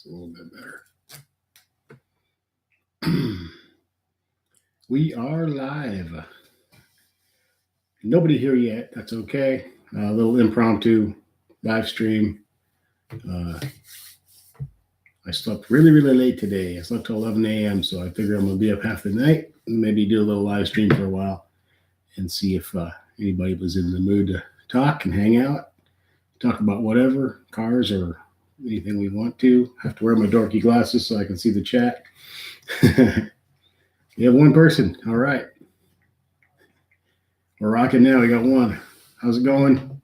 a little bit better. We are live. Nobody here yet. That's okay. A little impromptu live stream. I slept really, really late today. I slept till 11 a.m., so I figure I'm going to be up half the night and maybe do a little live stream for a while and see if anybody was in the mood to talk and hang out, talk about whatever, cars or anything we want to. I have to wear my dorky glasses so I can see the chat. You have one person. All right. We're rocking now. We got one. How's it going?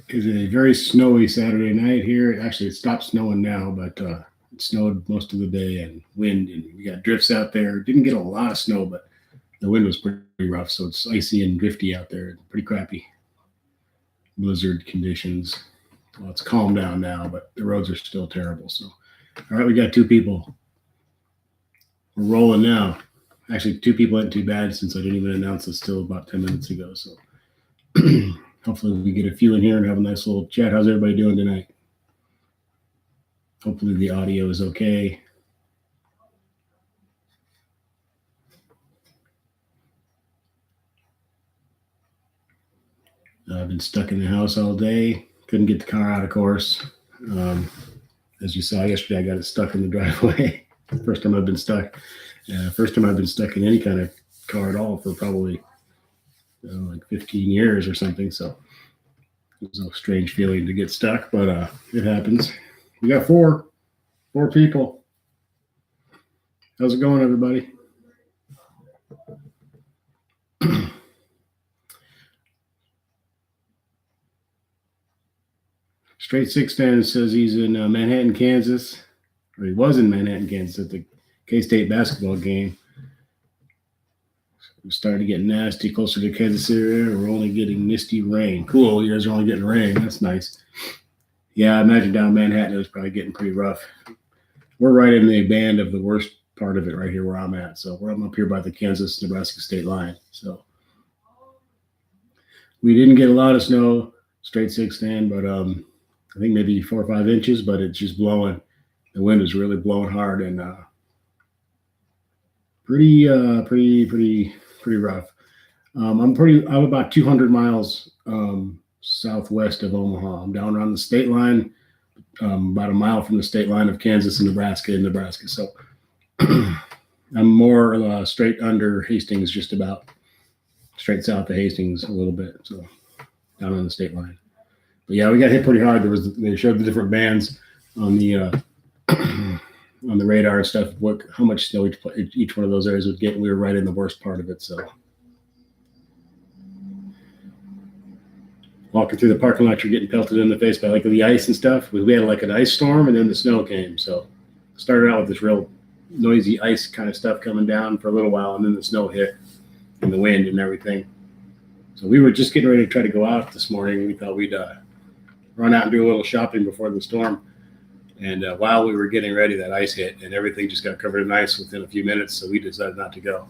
It's a very snowy Saturday night here. Actually, it stopped snowing now, but it snowed most of the day and wind, and we got drifts out there. Didn't get a lot of snow, but the wind was pretty rough, so it's icy and drifty out there. Pretty crappy blizzard conditions. Well, it's calmed down now, but the roads are still terrible. So, all right, we got two people. We're rolling now. Actually, two people ain't too bad since I didn't even announce this till about 10 minutes ago. So hopefully we get a few in here and have a nice little chat. How's everybody doing tonight? Hopefully the audio is okay. I've been stuck in the house all day. Couldn't get the car out, of course. As you saw yesterday, I got it stuck in the driveway. First time I've been stuck. First time I've been stuck in any kind of car at all for probably like 15 years or something. So it was a strange feeling to get stuck, but it happens. We got four people. How's it going, everybody? Straight Six fan says he's in Manhattan, Kansas, or he was in Manhattan, Kansas at the K-State basketball game. We're starting to get nasty closer to Kansas area. We're only getting misty rain. Cool, you guys are only getting rain. That's nice. Yeah, I imagine down Manhattan it was probably getting pretty rough. We're right in the band of the worst part of it right here where I'm at. So I'm up here by the Kansas-Nebraska state line. So we didn't get a lot of snow, Straight Six fan, but I think maybe 4 or 5 inches, but it's just blowing. The wind is really blowing hard and pretty rough. I'm about 200 miles southwest of Omaha. I'm down around the state line, about a mile from the state line of Kansas and Nebraska. So I'm more straight under Hastings, just about straight south of Hastings a little bit. So down on the state line. But yeah, we got hit pretty hard. They showed the different bands on the on the radar and stuff. How much snow each one of those areas would get. We were right in the worst part of it. So walking through the parking lot, you're getting pelted in the face by like the ice and stuff. We had like an ice storm, and then the snow came. So started out with this real noisy ice kind of stuff coming down for a little while, and then the snow hit and the wind and everything. So we were just getting ready to try to go out this morning. We thought we'd run out and do a little shopping before the storm. And while we were getting ready, that ice hit, and everything just got covered in ice within a few minutes. So we decided not to go.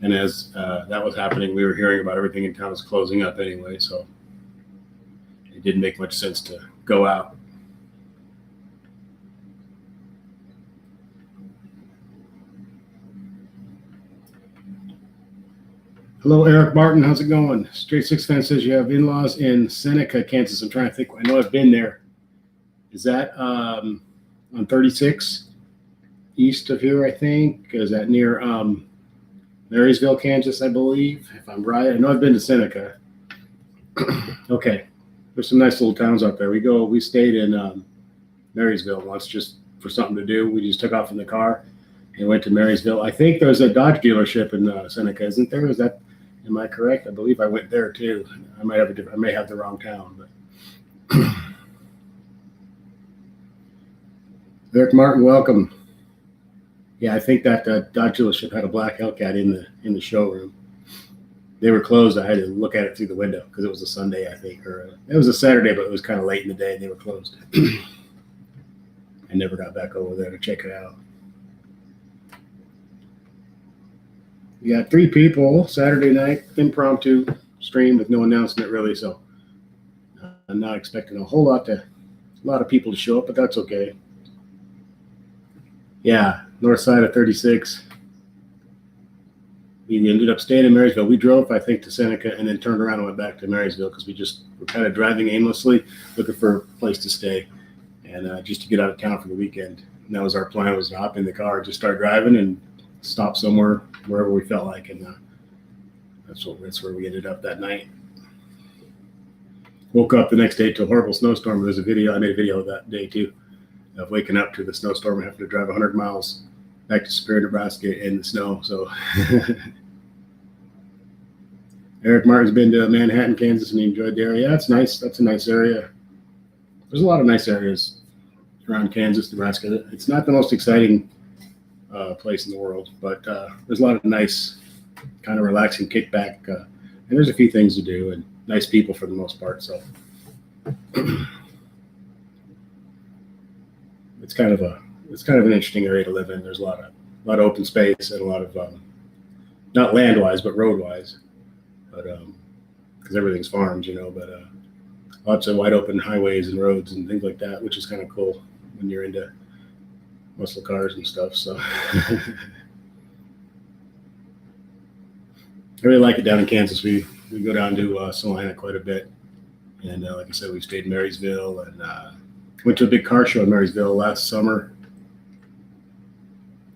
And as that was happening, we were hearing about everything in town was closing up anyway. So it didn't make much sense to go out. Hello, Eric Martin. How's it going? Straight Six fan says you have in-laws in Seneca, Kansas. I'm trying to think. I know I've been there. Is that on 36 east of here, I think? Is that near Marysville, Kansas, I believe, if I'm right? I know I've been to Seneca. Okay. There's some nice little towns out there. We stayed in Marysville once just for something to do. We just took off in the car and went to Marysville. I think there's a Dodge dealership in Seneca, isn't there? Am I correct? I believe I went there too. I may have the wrong town, but Eric Martin, welcome. Yeah, I think that Dodge dealership had a black Hellcat in the showroom. They were closed. I had to look at it through the window because it was a Sunday, I think, or it was a Saturday, but it was kind of late in the day and they were closed. I never got back over there to check it out. We got 3 people Saturday night, impromptu stream with no announcement really. So I'm not expecting a lot of people to show up, but that's okay. Yeah, north side of 36. We ended up staying in Marysville. We drove, I think, to Seneca and then turned around and went back to Marysville because we just were kind of driving aimlessly, looking for a place to stay and just to get out of town for the weekend. And that was our plan, was to hop in the car, just start driving and stop somewhere, wherever we felt like. And that's where we ended up that night. Woke up the next day to a horrible snowstorm. There's a video, I made a video of that day too, of waking up to the snowstorm and having to drive 100 miles back to Superior, Nebraska in the snow. So Eric Martin's been to Manhattan, Kansas, and he enjoyed the area. Yeah, it's nice. That's a nice area. There's a lot of nice areas around Kansas, Nebraska. It's not the most exciting place in the world, but there's a lot of nice, kind of relaxing kickback, and there's a few things to do and nice people for the most part. So it's kind of an interesting area to live in. There's a lot of open space and a lot of not land wise, but road wise, but because everything's farms, but lots of wide open highways and roads and things like that, which is kind of cool when you're into muscle cars and stuff. So I really like it down in Kansas. We go down to Salina quite a bit, and like I said, we stayed in Marysville and went to a big car show in Marysville last summer,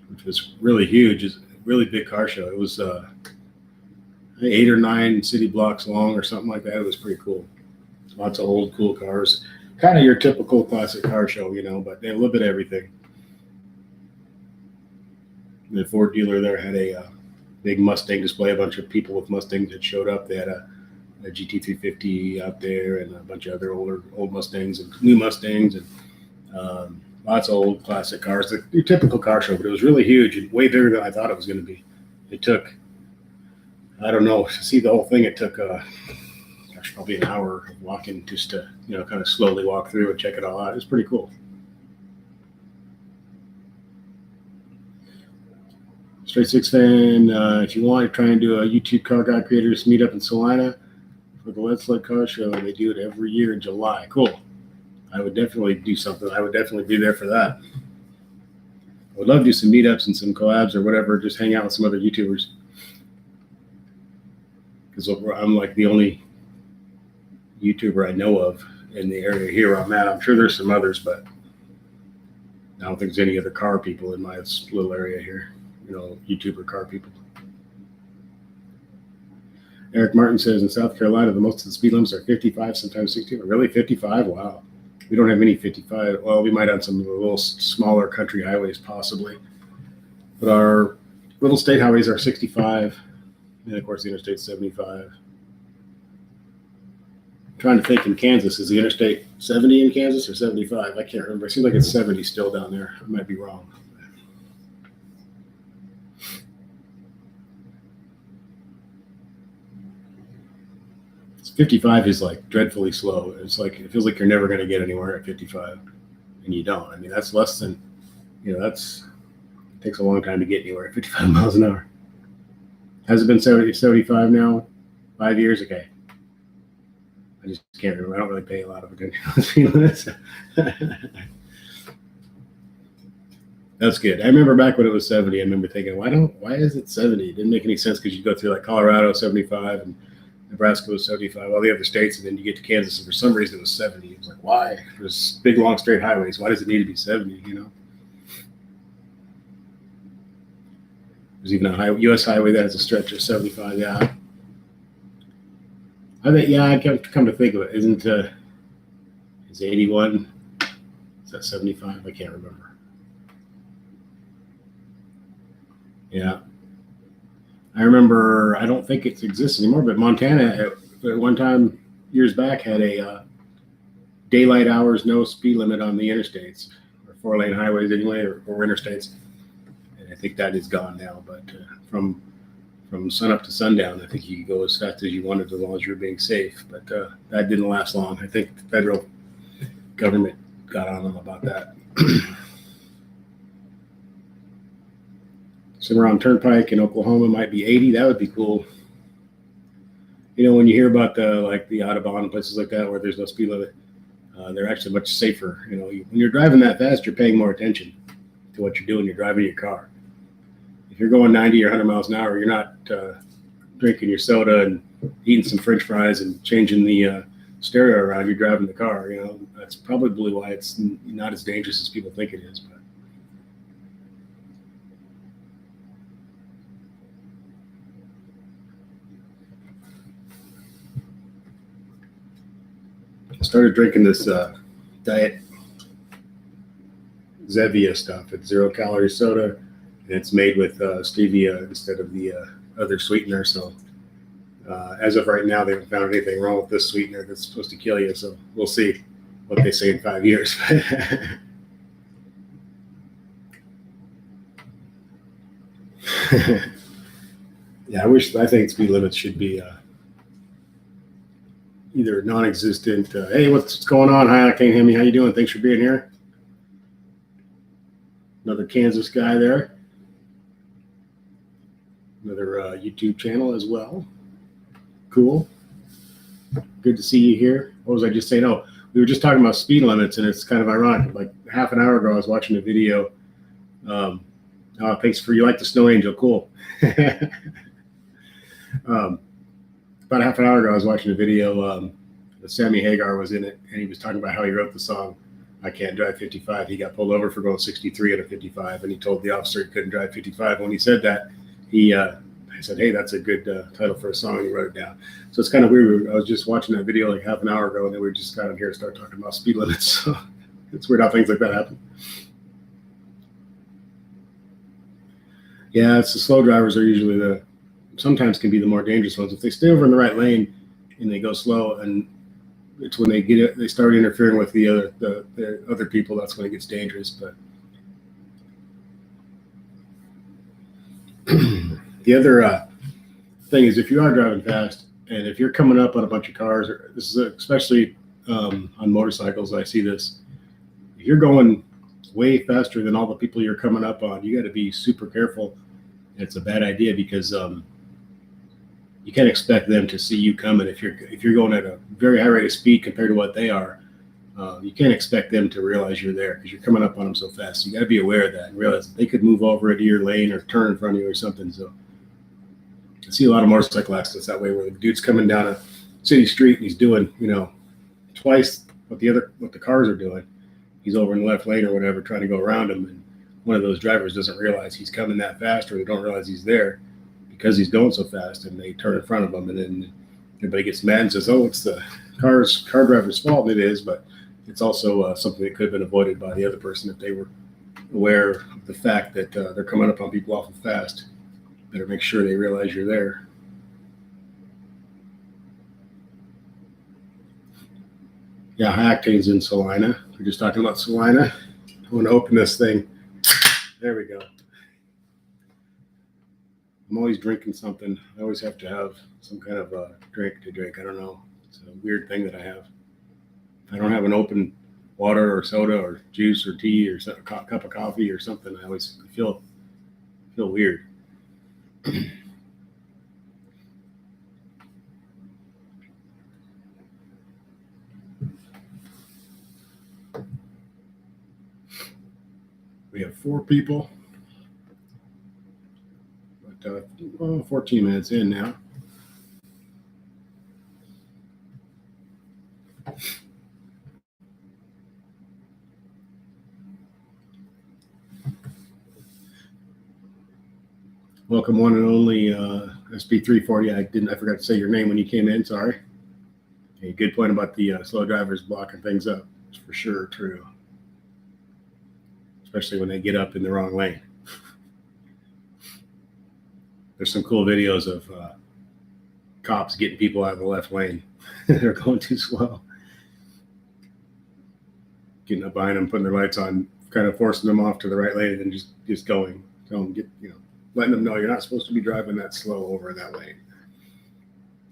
which was really huge. It's a really big car show. It was 8 or 9 city blocks long or something like that. It was pretty cool. Lots of old cool cars, kind of your typical classic car show, but they had a little bit of everything. The Ford dealer there had a big Mustang display. A bunch of people with Mustangs that showed up. They had a GT350 out there and a bunch of other old Mustangs and new Mustangs and lots of old classic cars. Your typical car show, but it was really huge and way bigger than I thought it was going to be. It took, I don't know, to see the whole thing, it took probably an hour of walking just to, kind of slowly walk through and check it all out. It was pretty cool. Straight Six fan, if you want to try and do a YouTube Car Guy Creators meetup in Salina for the Let's Let Car Show, they do it every year in July. Cool. I would definitely do something. I would definitely be there for that. I would love to do some meetups and some collabs or whatever, just hang out with some other YouTubers. Because I'm like the only YouTuber I know of in the area here where I'm at. I'm sure there's some others, but I don't think there's any other car people in my little area here. YouTuber car people. Eric Martin says in South Carolina, the most of the speed limits are 55, sometimes 60. Really, 55? Wow. We don't have any 55. Well, we might have some little smaller country highways possibly, but our little state highways are 65, and of course the interstate's 75. I'm trying to think in Kansas, is the interstate 70 in Kansas or 75? I can't remember. It seems like it's 70 still down there. I might be wrong. 55 is like dreadfully slow. It's like, it feels like you're never going to get anywhere at 55, and you don't. I mean, that's less than, it takes a long time to get anywhere at 55 miles an hour. Has it been 75 now? 5 years? Okay. I just can't remember. I don't really pay a lot of attention to this. That's good. I remember back when it was 70, I remember thinking, why is it 70? It didn't make any sense because you go through like Colorado, 75, and Nebraska was 75, all the other states, and then you get to Kansas, and for some reason it was 70. It was like, why? There's big, long, straight highways. Why does it need to be 70, There's even a U.S. highway that has a stretch of 75, yeah. I come to think of it, is 81, is that 75? I can't remember. Yeah. I remember, I don't think it exists anymore, but Montana at one time years back had a daylight hours, no speed limit on the interstates, or 4-lane highways anyway, or interstates. And I think that is gone now, but from sun up to sundown, I think you could go as fast as you wanted as long as you're being safe. But that didn't last long. I think the federal government got on them about that. Somewhere on Turnpike in Oklahoma might be 80. That would be cool. When you hear about the Autobahn and places like that where there's no speed limit, they're actually much safer. When you're driving that fast, you're paying more attention to what you're doing. You're driving your car. If you're going 90 or 100 miles an hour, you're not drinking your soda and eating some French fries and changing the stereo around. You're driving the car. That's probably why it's not as dangerous as people think it is. But I started drinking this diet Zevia stuff. It's 0-calorie soda, and it's made with stevia instead of the other sweetener. So as of right now, they haven't found anything wrong with this sweetener that's supposed to kill you. So we'll see what they say in 5 years. Yeah, I think speed limits should be either non-existent. Hey, what's going on? Hi, I can't hear me. How you doing? Thanks for being here. Another Kansas guy there. Another YouTube channel as well. Cool. Good to see you here. What was I just saying? Oh, we were just talking about speed limits, and it's kind of ironic. Like half an hour ago, I was watching a video. Thanks for you like the snow angel. Cool. About half an hour ago, I was watching a video. Sammy Hagar was in it, and he was talking about how he wrote the song, I Can't Drive 55. He got pulled over for going 63 at a 55, and he told the officer he couldn't drive 55. When he said that, I said, hey, that's a good title for a song, and he wrote it down. So it's kind of weird. I was just watching that video like half an hour ago, and then we just got on here and started talking about speed limits. So it's weird how things like that happen. Yeah, it's the slow drivers are usually sometimes can be the more dangerous ones. If they stay over in the right lane and they go slow, and it's when they start interfering with the other people, that's when it gets dangerous. But the other thing is, if you are driving fast and if you're coming up on a bunch of cars, this is especially on motorcycles, I see this. If you're going way faster than all the people you're coming up on, you got to be super careful. It's a bad idea because you can't expect them to see you coming. If you're going at a very high rate of speed compared to what they are, you can't expect them to realize you're there because you're coming up on them so fast. So you got to be aware of that and realize that they could move over into your lane or turn in front of you or something. So I see a lot of motorcycle accidents that way, where the dude's coming down a city street and he's doing, twice what the cars are doing. He's over in the left lane or whatever, trying to go around him, and one of those drivers doesn't realize he's coming that fast, or they don't realize he's there because he's going so fast, and they turn in front of him, and then everybody gets mad and says, "Oh, it's the car driver's fault." And it is, but it's also something that could have been avoided by the other person if they were aware of the fact that they're coming up on people awful fast. Better make sure they realize you're there. Yeah, high octane's in Salina. We're just talking about Salina. I want to open this thing. There we go. I'm always drinking something. I always have to have some kind of drink to drink. I don't know. It's a weird thing that I have. If I don't have an open water or soda or juice or tea or a cup of coffee or something, I always feel weird. We have 4 people, but 14 minutes in now. Welcome, one and only SP340. I forgot to say your name when you came in. Sorry. Okay, good point about the slow drivers blocking things up. It's for sure true, especially when they get up in the wrong lane. There's some cool videos of cops getting people out of the left lane. They're going too slow. Getting up behind them, putting their lights on, kind of forcing them off to the right lane, and just going. Telling them, letting them know you're not supposed to be driving that slow over that lane.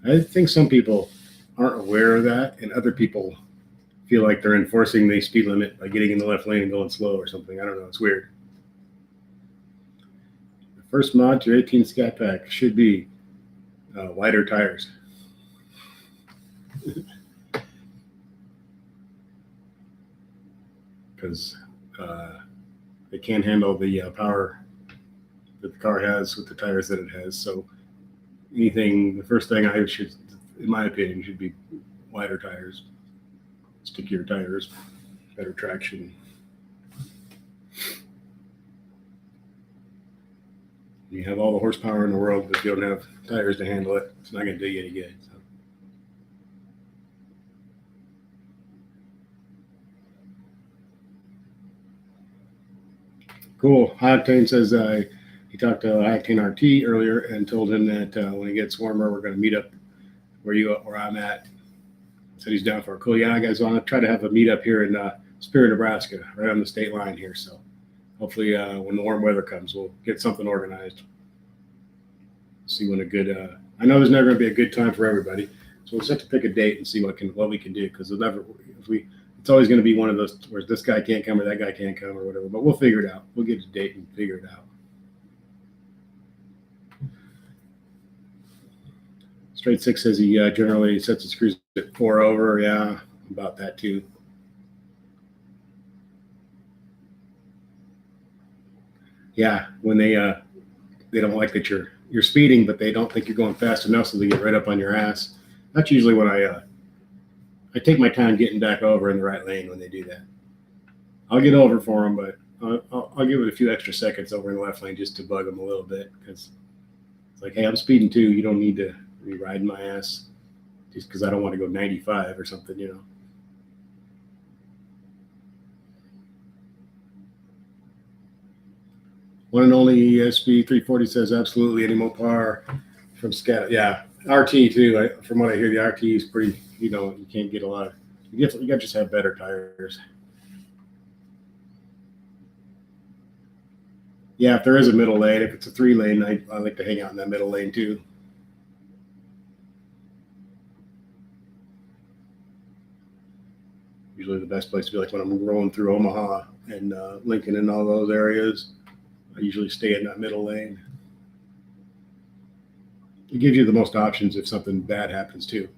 I think some people aren't aware of that, and other people feel like they're enforcing the speed limit by getting in the left lane and going slow or something. I don't know. It's weird. The first mod to your 18 Scat Pack should be wider tires. because they can't handle the power that the car has with the tires that it has. So the first thing I should, in my opinion, should be wider tires, stickier tires, better traction. You have all the horsepower in the world, but if you don't have tires to handle it, it's not going to do you any good. So. Cool. High Octane says he talked to High Octane RT earlier and told him that when it gets warmer, we're going to meet up where I'm at. Said he's down for it. Cool. Yeah, guys, want to try to have a meetup here in Spirit, Nebraska, right on the state line here. So hopefully when the warm weather comes, we'll get something organized. See when a good I know there's never going to be a good time for everybody, so we'll just have to pick a date and see what we can do, because it's always going to be one of those where this guy can't come or that guy can't come or whatever, but we'll figure it out. We'll get a date and figure it out. Straight Six says he generally sets his screws at 4 over. Yeah, about that too. Yeah, when they don't like that you're speeding, but they don't think you're going fast enough, so they get right up on your ass. That's usually when I take my time getting back over in the right lane when they do that. I'll get over for them, but I'll give it a few extra seconds over in the left lane just to bug them a little bit, because it's like, hey, I'm speeding too. You don't need to be riding my ass just because I don't want to go 95 or something, you know. One and only ESP 340 says absolutely any MOPAR from Scat. Yeah, RT too. From what I hear, the RT is pretty. You can't get a lot of. You got to just have better tires. Yeah, if there is a middle lane, if it's a 3-lane, I like to hang out in that middle lane too. Usually the best place to be, like when I'm rolling through Omaha and Lincoln and all those areas. I usually stay in that middle lane. It gives you the most options if something bad happens too.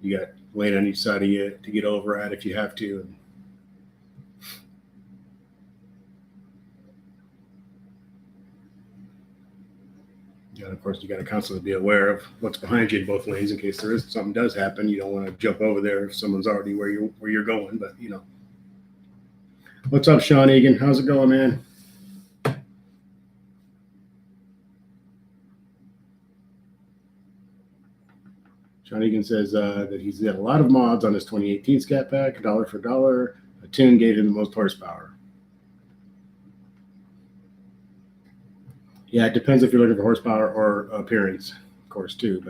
You got lane on each side of you to get over at if you have to. And of course, you got to constantly be aware of what's behind you in both lanes in case something does happen. You don't want to jump over there if someone's already where you're going. But what's up, Sean Egan? How's it going, man? Sean Egan says that he's got a lot of mods on his 2018 Scat Pack, $1 for $1. A tune gave him the most horsepower. Yeah, it depends if you're looking for horsepower or appearance, of course, too.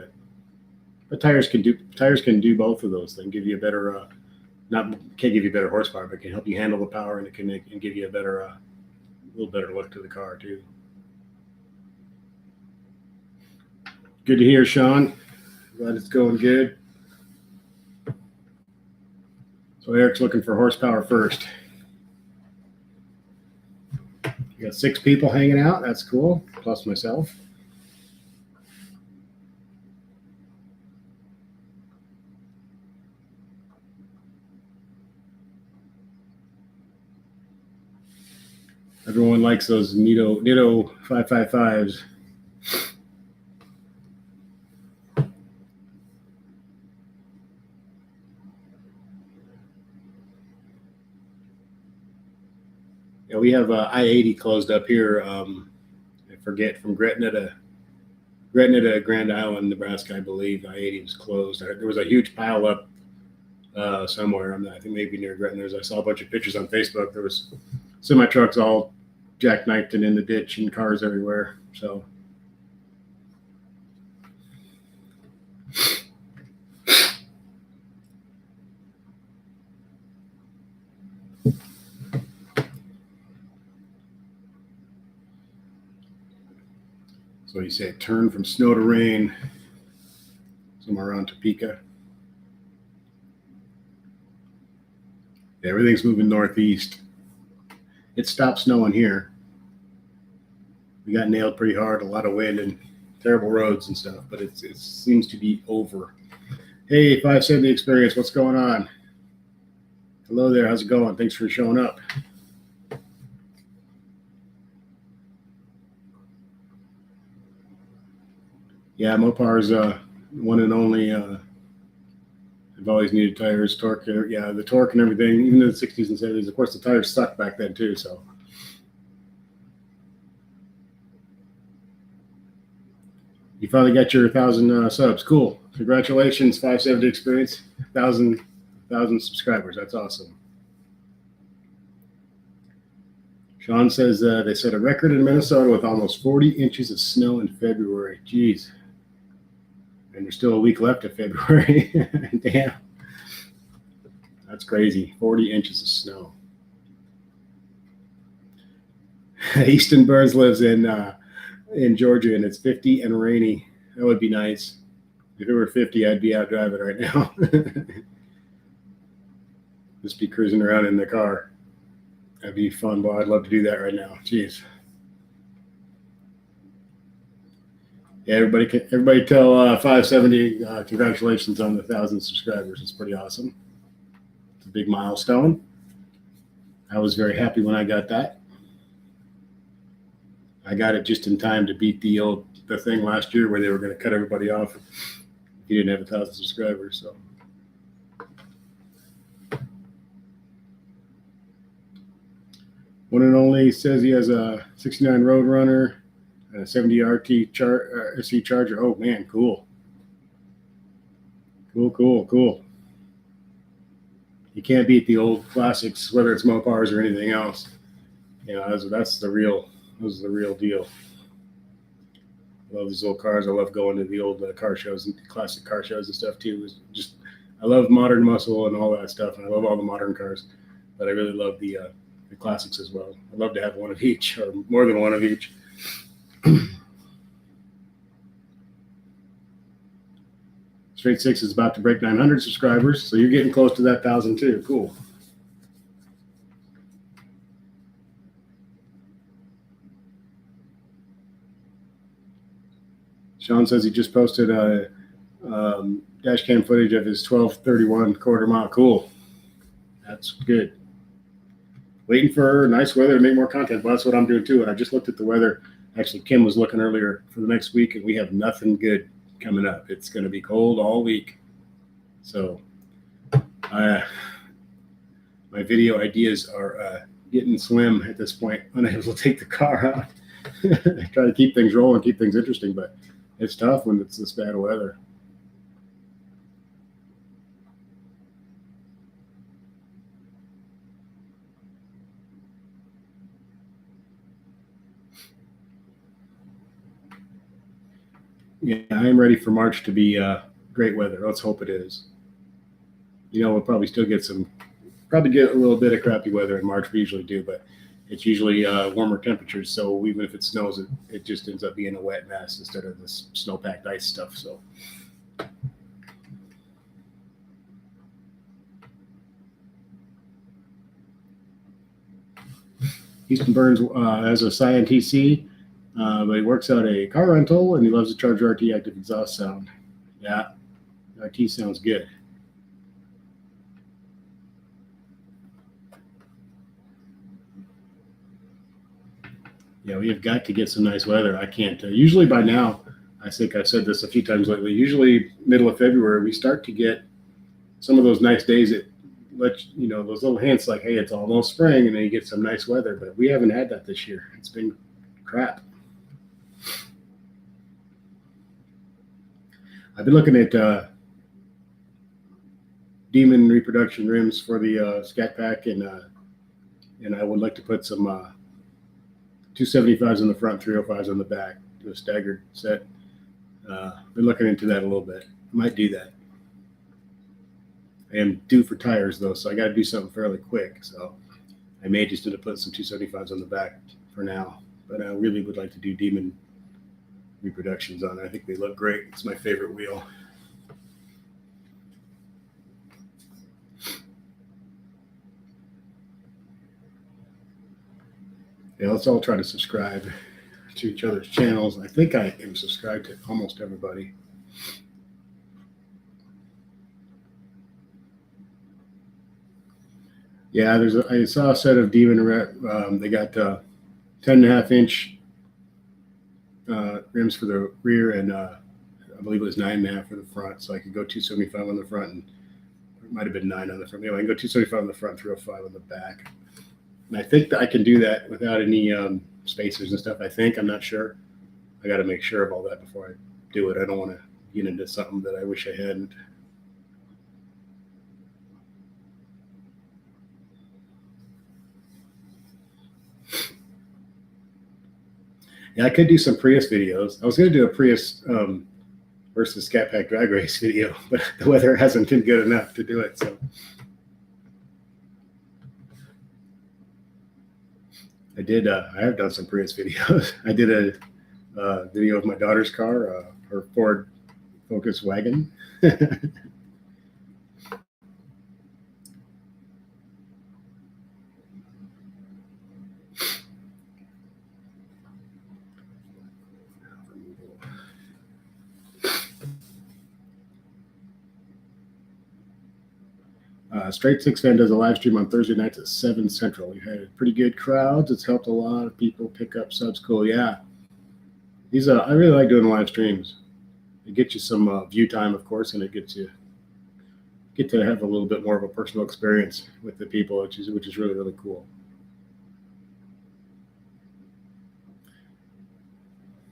But tires can do both of those things. Give you a better, can't give you better horsepower, but can help you handle the power, and it can give you a little better look to the car too. Good to hear, Sean. Glad it's going good. So Eric's looking for horsepower first. You got 6 people hanging out. That's cool. Plus myself. Everyone likes those Nitto 555s. Yeah, we have I-80 closed up here. I forget, from Gretna to Grand Island, Nebraska, I believe. I-80 was closed. There was a huge pile up somewhere. I think maybe near Gretna. I saw a bunch of pictures on Facebook. There was semi trucks all jackknifed and in the ditch and cars everywhere. So. So you say turn from snow to rain, somewhere around Topeka. Yeah, everything's moving northeast. It stopped snowing here. We got nailed pretty hard, a lot of wind and terrible roads and stuff, but it seems to be over. Hey, 570 Experience, what's going on? Hello there. How's it going? Thanks for showing up. Yeah, MOPARs, one and only. I've always needed tires, torque. Yeah, the torque and everything, even in the 60s and 70s. Of course, the tires sucked back then too. So you finally got your 1,000 subs. Cool. Congratulations, 570 experience, 1,000 subscribers. That's awesome. Sean says they set a record in Minnesota with almost 40 inches of snow in February. Jeez. And there's still a week left of February. Damn. That's crazy. 40 inches of snow. Easton Burns lives in Georgia, and it's 50 and rainy. That would be nice. If it were 50, I'd be out driving right now. Just be cruising around in the car. That'd be fun, boy. I'd love to do that right now. Jeez. Yeah, everybody tell 570 congratulations on the 1,000 subscribers. It's pretty awesome. It's a big milestone. I was very happy when I got that. I got it just in time to beat the thing last year where they were going to cut everybody off if you didn't have 1,000 subscribers. So. One and only says he has a 69 Roadrunner and a 70 RT SC Charger. Oh man, cool. Cool. You can't beat the old classics, whether it's MOPARs or anything else. You know, that's the real deal. I love these old cars. I love going to the old car shows and classic car shows and stuff too. I love modern muscle and all that stuff, and I love all the modern cars, but I really love the classics as well. I'd love to have one of each or more than one of each. Straight Six is about to break 900 subscribers, so you're getting close to that 1,000 too. Cool. Sean says he just posted a dash cam footage of his 1231 quarter mile. Cool. That's good. Waiting for nice weather to make more content. Well, that's what I'm doing too. And I just looked at the weather. Actually, Kim was looking earlier for the next week, and we have nothing good coming up. It's going to be cold all week. So my video ideas are getting slim at this point. Unable to take the car out. I try to keep things rolling, keep things interesting, but it's tough when it's this bad weather. Yeah, I am ready for March to be great weather. Let's hope it is. You know, we'll probably still get a little bit of crappy weather in March. We usually do, but it's usually warmer temperatures. So even if it snows, it just ends up being a wet mess instead of this snow-packed ice stuff. So. Easton Burns has a Scion TC. But he works out a car rental, and he loves the Charger RT active exhaust sound. Yeah, RT sounds good. Yeah, we have got to get some nice weather. I can't. Usually by now, I think I've said this a few times lately, usually middle of February, we start to get some of those nice days that let you know, those little hints like, hey, it's almost spring, and then you get some nice weather. But we haven't had that this year. It's been crap. I've been looking at Demon reproduction rims for the Scat Pack, and I would like to put some 275s on the front, 305s on the back, do a staggered set. Been looking into that a little bit. Might do that. I am due for tires though, so I got to do something fairly quick. So I may just end up putting some 275s on the back for now, but I really would like to do Demon reproductions on it. I think they look great. It's my favorite wheel. Yeah, let's all try to subscribe to each other's channels. I think I am subscribed to almost everybody. Yeah, I saw a set of Demon they got 10.5 inch rims for the rear, and I believe it was 9.5 for the front. So I could go 275 on the front, and it might have been 9 on the front. Anyway, I can go 275 on the front, 305 on the back. And I think that I can do that without any spacers and stuff. I'm not sure. I got to make sure of all that before I do it. I don't want to get into something that I wish I hadn't. Yeah, I could do some Prius videos. I was going to do a Prius versus Scat Pack drag race video, but the weather hasn't been good enough to do it. So I have done some Prius videos. I did a video of my daughter's car, her Ford Focus wagon. Straight Six Fan does a live stream on Thursday nights at 7 Central. We had pretty good crowds. It's helped a lot of people pick up subs. Cool, yeah. I really like doing live streams. It gets you some view time, of course, and it get to have a little bit more of a personal experience with the people, which is really, really cool.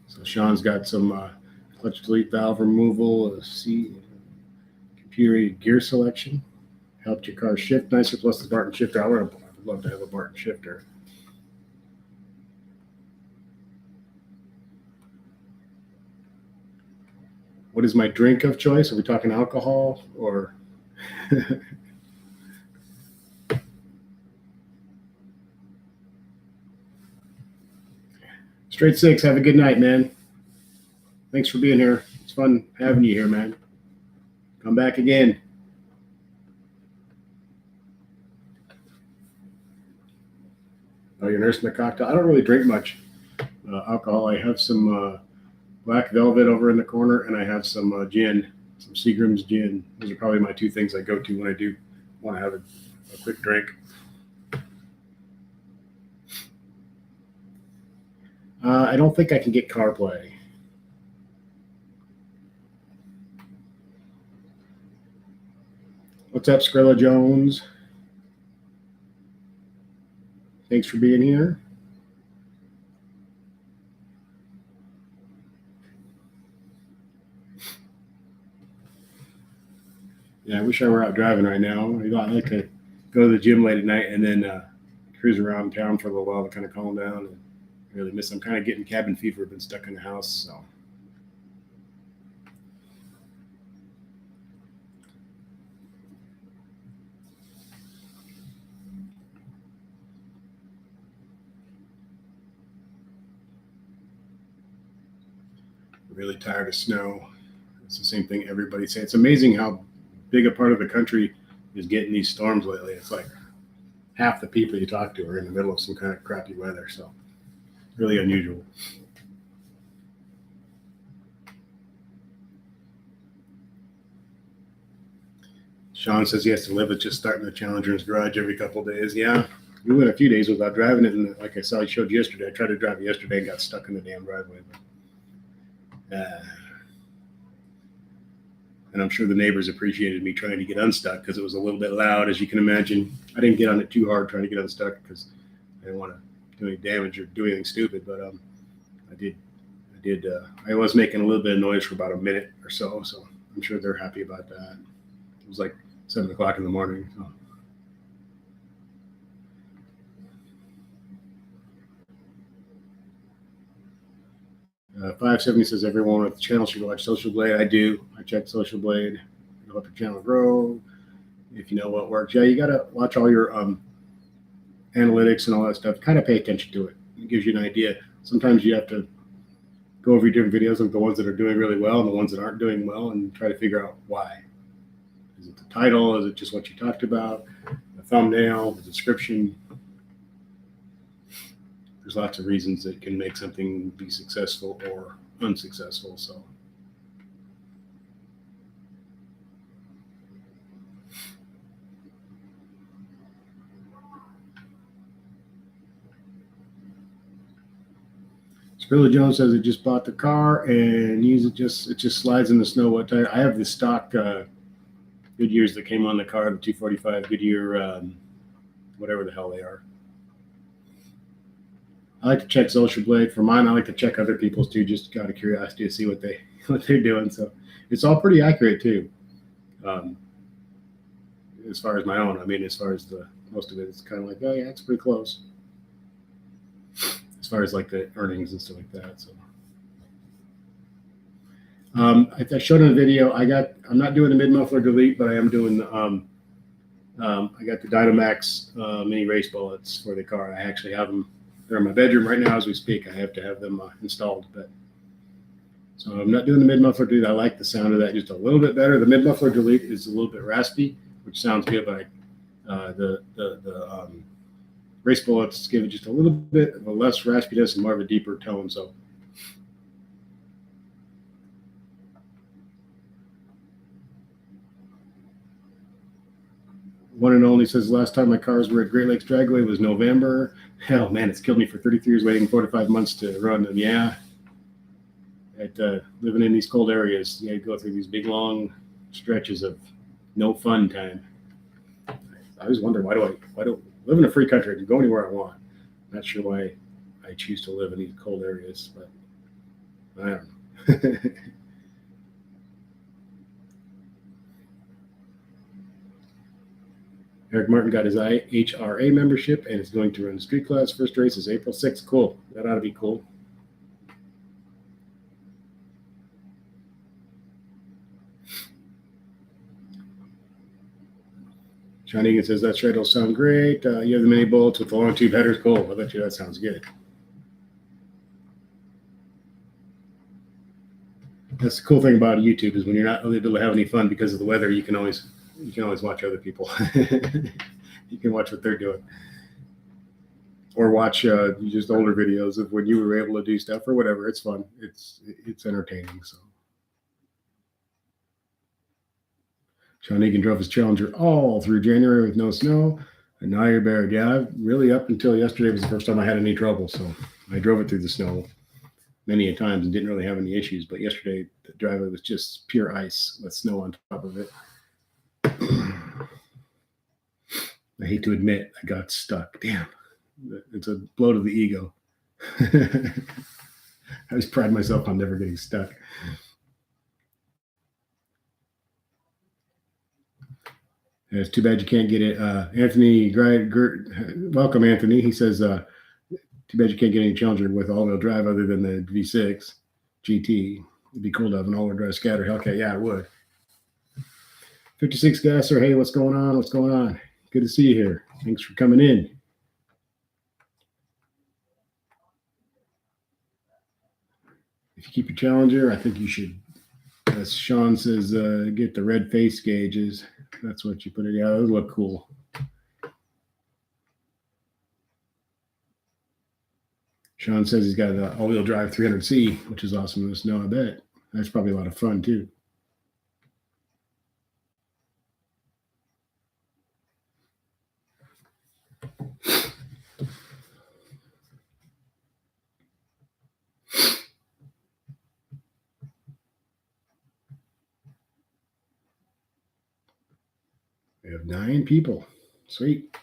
So Sean's got some clutch delete valve removal, computer gear selection. Helped your car shift nicer, plus the Barton shifter. I would love to have a Barton shifter. What is my drink of choice? Are we talking alcohol or? Straight Six, have a good night, man. Thanks for being here. It's fun having you here, man. Come back again. Oh, you're nursing the cocktail? I don't really drink much alcohol. I have some Black Velvet over in the corner, and I have some gin, some Seagram's gin. Those are probably my two things I go to when I do want to have a quick drink. I don't think I can get CarPlay. What's up, Skrilla Jones? Thanks for being here. Yeah, I wish I were out driving right now. I like to go to the gym late at night and then cruise around town for a little while to kind of calm down and really miss. I'm kind of getting cabin fever. I've been stuck in the house, so. Really tired of snow. It's the same thing everybody says. It's amazing how big a part of the country is getting these storms lately. It's like half the people you talk to are in the middle of some kind of crappy weather. So really unusual. Sean says he has to live with just starting the Challenger in his garage every couple of days. Yeah, we went a few days without driving it, and like I showed you yesterday, I tried to drive it yesterday and got stuck in the damn driveway. And I'm sure the neighbors appreciated me trying to get unstuck because it was a little bit loud, as you can imagine. I didn't get on it too hard trying to get unstuck because I didn't want to do any damage or do anything stupid, but I did. I was making a little bit of noise for about a minute or so I'm sure they're happy about that. It was like 7 o'clock in the morning. So. 570 says everyone with the channel should watch Social Blade. I do. I check Social Blade. It'll help your channel grow. If you know what works. Yeah, you got to watch all your analytics and all that stuff. Kind of pay attention to it. It gives you an idea. Sometimes you have to go over your different videos of the ones that are doing really well and the ones that aren't doing well and try to figure out why. Is it the title? Is it just what you talked about? The thumbnail, the description? There's lots of reasons that can make something be successful or unsuccessful. So. Spilla Jones says it just bought the car and it just slides in the snow. What tire? I have the stock Goodyears that came on the car, the 245 Goodyear, whatever the hell they are. I like to check Social Blade for mine. I like to check other people's too, just out of curiosity to see what they're doing. So it's all pretty accurate too. As far as my own, I mean, as far as the most of it, it's kind of like, oh yeah, it's pretty close. As far as like the earnings and stuff like that. So I showed in a video. I'm not doing the mid muffler delete, but I am doing I got the Dynamax mini race bullets for the car. I actually have them. They're in my bedroom right now as we speak. I have to have them installed, but so I'm not doing the mid muffler delete. I like the sound of that just a little bit better. The mid muffler delete is a little bit raspy, which sounds good, but the race bullets give it just a little bit of a less raspiness and more of a deeper tone. So. One and only says last time my cars were at Great Lakes Dragway was November. Hell, man, it's killed me for 33 years waiting 4 to 5 months to run them. Yeah, living in these cold areas, you go through these big long stretches of no fun time. I always wonder why do I live in a free country? I can go anywhere I want. Not sure why I choose to live in these cold areas, but I don't know. Eric Martin got his IHRA membership and is going to run the street class. First race is April 6th. Cool. That ought to be cool. Sean Egan says, that's right. It'll sound great. You have the mini bullets with the long tube headers. Cool. I bet you that sounds good. That's the cool thing about YouTube is when you're not able to have any fun because of the weather, you can always watch other people. You can watch what they're doing, or watch just older videos of when you were able to do stuff or whatever. It's fun. It's entertaining. So, Sean Egan drove his Challenger all through January with no snow, and now you're buried. Yeah, really up until yesterday was the first time I had any trouble. So I drove it through the snow many a times and didn't really have any issues. But yesterday the driveway was just pure ice with snow on top of it. I hate to admit I got stuck. Damn, it's a blow to the ego. I always pride myself on never getting stuck. It's too bad you can't get it. Anthony, welcome, Anthony. He says, too bad you can't get any Challenger with all-wheel drive other than the V6 GT. It'd be cool to have an all-wheel drive scatter. Okay, yeah, it would. 56 Gasser, hey, what's going on? What's going on? Good to see you here. Thanks for coming in. If you keep your Challenger, I think you should, as Sean says, get the red face gauges. That's what you put it. Yeah, those look cool. Sean says he's got an all-wheel drive 300C, which is awesome in the snow, I bet. That's probably a lot of fun, too. We have 9 people. Sweet.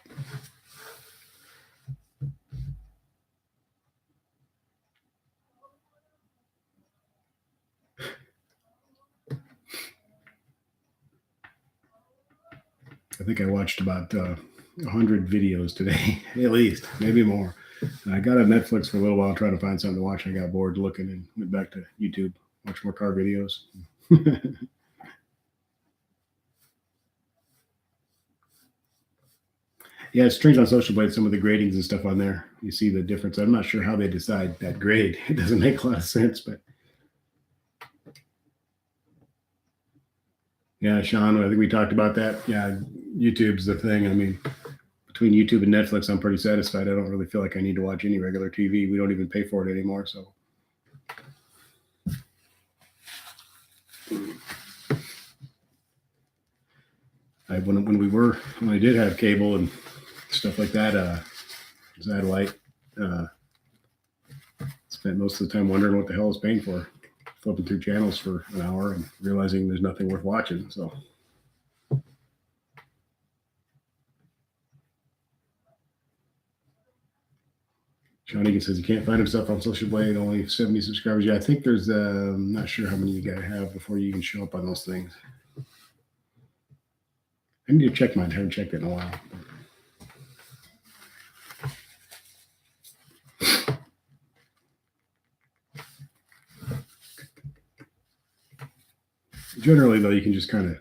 I think I watched about 100 videos today, at least, maybe more. And I got on Netflix for a little while trying to find something to watch. I got bored looking and went back to YouTube, watch more car videos. Yeah, it's strange on Social Blade, some of the gradings and stuff on there. You see the difference. I'm not sure how they decide that grade. It doesn't make a lot of sense, but yeah, Sean, I think we talked about that. Yeah, YouTube's the thing. I mean, between YouTube and Netflix, I'm pretty satisfied. I don't really feel like I need to watch any regular TV. We don't even pay for it anymore, so. When I did have cable and stuff like that, satellite, Spent most of the time wondering what the hell I was paying for, flipping through channels for an hour and realizing there's nothing worth watching. So. Sean Egan says he can't find himself on Social Blade, only 70 subscribers. Yeah, I think there's, I'm not sure how many you got to have before you can show up on those things. I need to check mine. I haven't checked it in a while. Generally, though, you can just kind of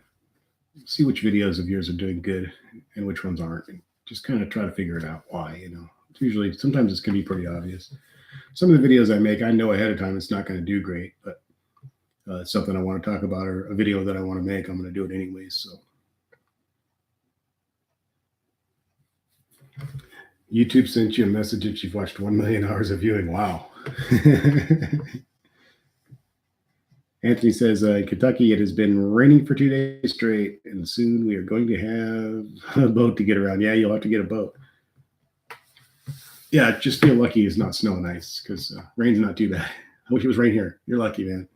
see which videos of yours are doing good and which ones aren't. And just kind of try to figure it out why, you know. It's usually, sometimes it's going to be pretty obvious. Some of the videos I make, I know ahead of time it's not going to do great, but it's something I want to talk about or a video that I want to make. I'm going to do it anyways. So YouTube sent you a message that you've watched 1 million hours of viewing. Wow. Anthony says, in Kentucky, it has been raining for 2 days straight, and soon we are going to have a boat to get around. Yeah, you'll have to get a boat. Yeah, just feel lucky it's not snow and ice, because rain's not too bad. I wish it was rain here. You're lucky, man.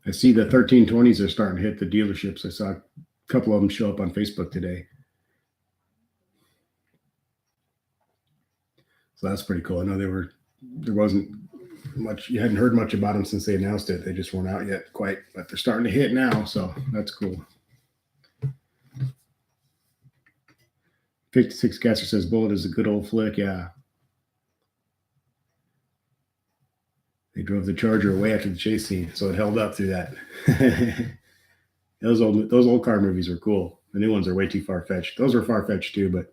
I see the 1320s are starting to hit the dealerships. I saw a couple of them show up on Facebook today. So that's pretty cool. I know there wasn't much, you hadn't heard much about them since they announced it. They just weren't out yet quite, but they're starting to hit now. So that's cool. 56 Gasser says Bullet is a good old flick. Yeah. They drove the Charger away after the chase scene, so it held up through that. Those old car movies are cool. The new ones are way too far-fetched. Those are far-fetched too, but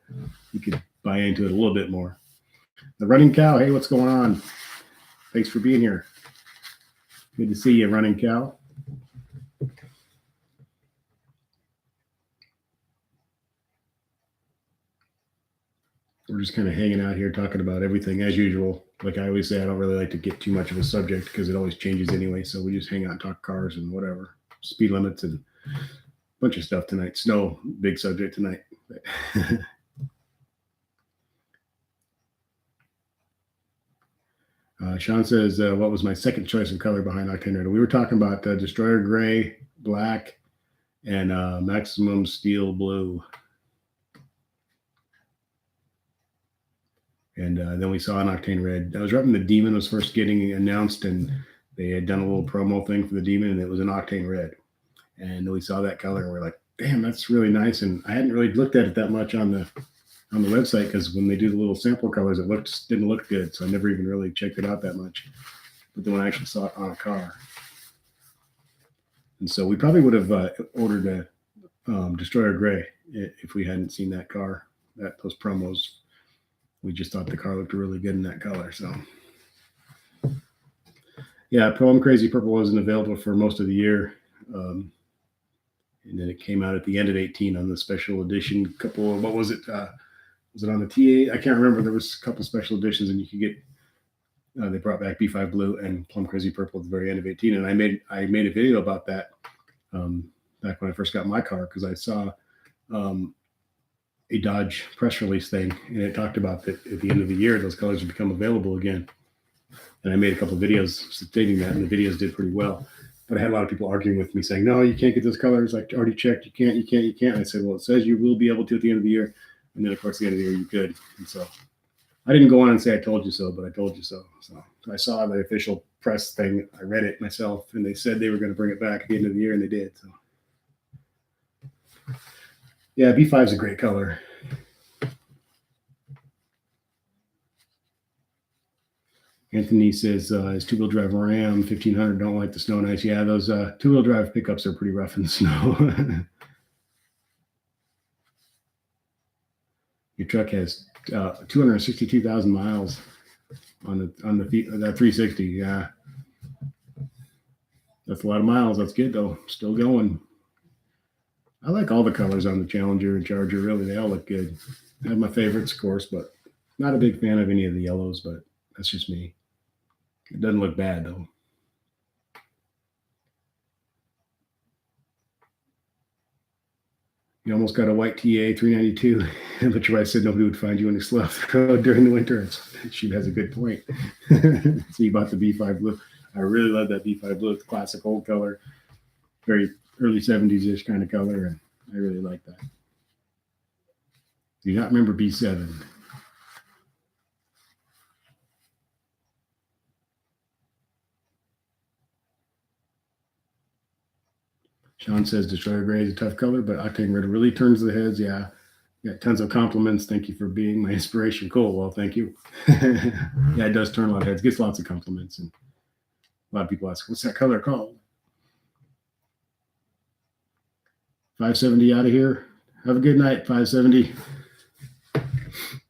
you could buy into it a little bit more. The Running Cow, hey, what's going on? Thanks for being here. Good to see you, Running Cow. We're just kind of hanging out here talking about everything as usual. Like I always say, I don't really like to get too much of a subject because it always changes anyway. So we just hang out and talk cars and whatever, speed limits and a bunch of stuff tonight. Snow, big subject tonight. Sean says, what was my second choice in color behind Octane Red? We were talking about Destroyer Gray, Black, and Maximum Steel Blue. And then we saw an Octane Red. That was right when the Demon was first getting announced, and they had done a little promo thing for the Demon, and it was an Octane Red. And we saw that color, and we're like, damn, that's really nice. And I hadn't really looked at it that much on the website because when they do the little sample colors, it didn't look good. So I never even really checked it out that much. But then when I actually saw it on a car. And so we probably would have ordered a Destroyer Gray if we hadn't seen that car, those promos. We just thought the car looked really good in that color. So, yeah, Pro-Am Crazy Purple wasn't available for most of the year. And then it came out at the end of 18 on the special edition. Couple, what was it? Was it on the TA? I can't remember. There was a couple special editions, and you could get. They brought back B5 Blue and Plum Crazy Purple at the very end of 18, and I made a video about that back when I first got my car because I saw a Dodge press release thing, and it talked about that at the end of the year those colors would become available again. And I made a couple of videos stating that, and the videos did pretty well. But I had a lot of people arguing with me saying, no, you can't get those colors. I already checked. You can't. And I said, well, it says you will be able to at the end of the year. And then, of course, at the end of the year, you could. And so I didn't go on and say I told you so, but I told you so. So I saw the official press thing. I read it myself, and they said they were going to bring it back at the end of the year, and they did. So, yeah, B5 is a great color. Anthony says his two-wheel drive Ram 1500 don't like the snow and ice. Yeah, those two-wheel drive pickups are pretty rough in the snow. Your truck has 262,000 miles on the 360. Yeah, that's a lot of miles. That's good though. Still going. I like all the colors on the Challenger and Charger. Really, they all look good. I have my favorites, of course, but not a big fan of any of the yellows. But that's just me. It doesn't look bad though. You almost got a white TA 392, but your wife said nobody would find you when you slept off the road during the winter. She has a good point. So you bought the B5 blue. I really love that B5 blue. It's classic old color, very early 70s-ish kind of color, and I really like that. Do you not remember B7? Sean says Destroyer Gray is a tough color, but Octane Red really turns the heads. Yeah. Got tons of compliments. Thank you for being my inspiration. Cool. Well, thank you. Yeah, it does turn a lot of heads. Gets lots of compliments. And a lot of people ask, what's that color called? 570 out of here. Have a good night, 570.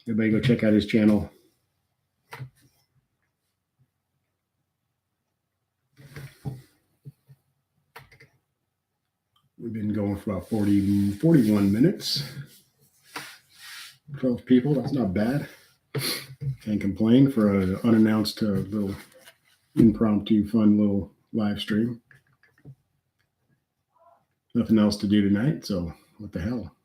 Everybody go check out his channel. We've been going for about 41 minutes. 12 people. That's not bad. Can't complain for an unannounced little impromptu, fun little live stream. Nothing else to do tonight, so what the hell?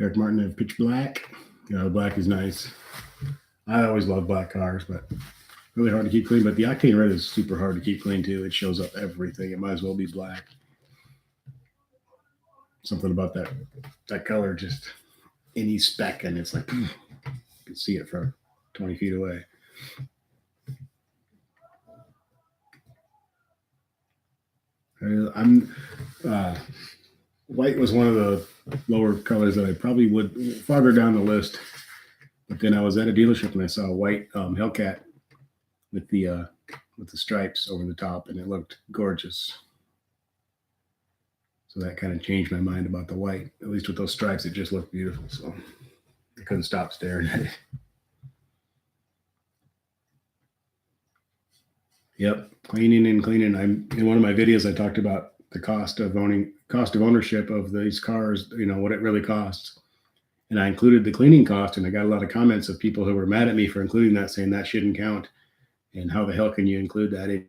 Eric Martin have pitch black. Black is nice. I always love black cars, but really hard to keep clean. But the Octane Red is super hard to keep clean too. It shows up everything. It might as well be black. Something about that color, just any speck, and it's like you can see it from 20 feet away. White was one of the lower colors that I probably would farther down the list. But then I was at a dealership and I saw a white Hellcat with the stripes over the top, and it looked gorgeous. So that kind of changed my mind about the white. At least with those stripes, it just looked beautiful. So I couldn't stop staring at it. Yep, cleaning and cleaning. I'm in one of my videos. I talked about the cost of ownership of these cars. What it really costs, and I included the cleaning cost. And I got a lot of comments of people who were mad at me for including that, saying that shouldn't count. And how the hell can you include that in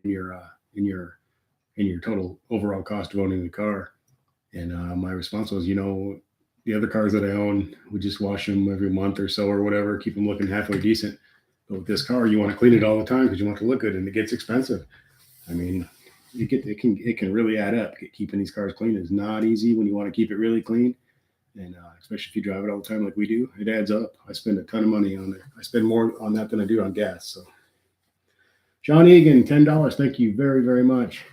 your total overall cost of owning the car? And my response was, the other cars that I own, we just wash them every month or so or whatever, keep them looking halfway decent. But with this car, you want to clean it all the time because you want it to look good, and it gets expensive. I mean, it can really add up. Keeping these cars clean is not easy when you want to keep it really clean, and especially if you drive it all the time like we do, it adds up. I spend a ton of money on it. I spend more on that than I do on gas. So, John Egan, $10. Thank you very, very much.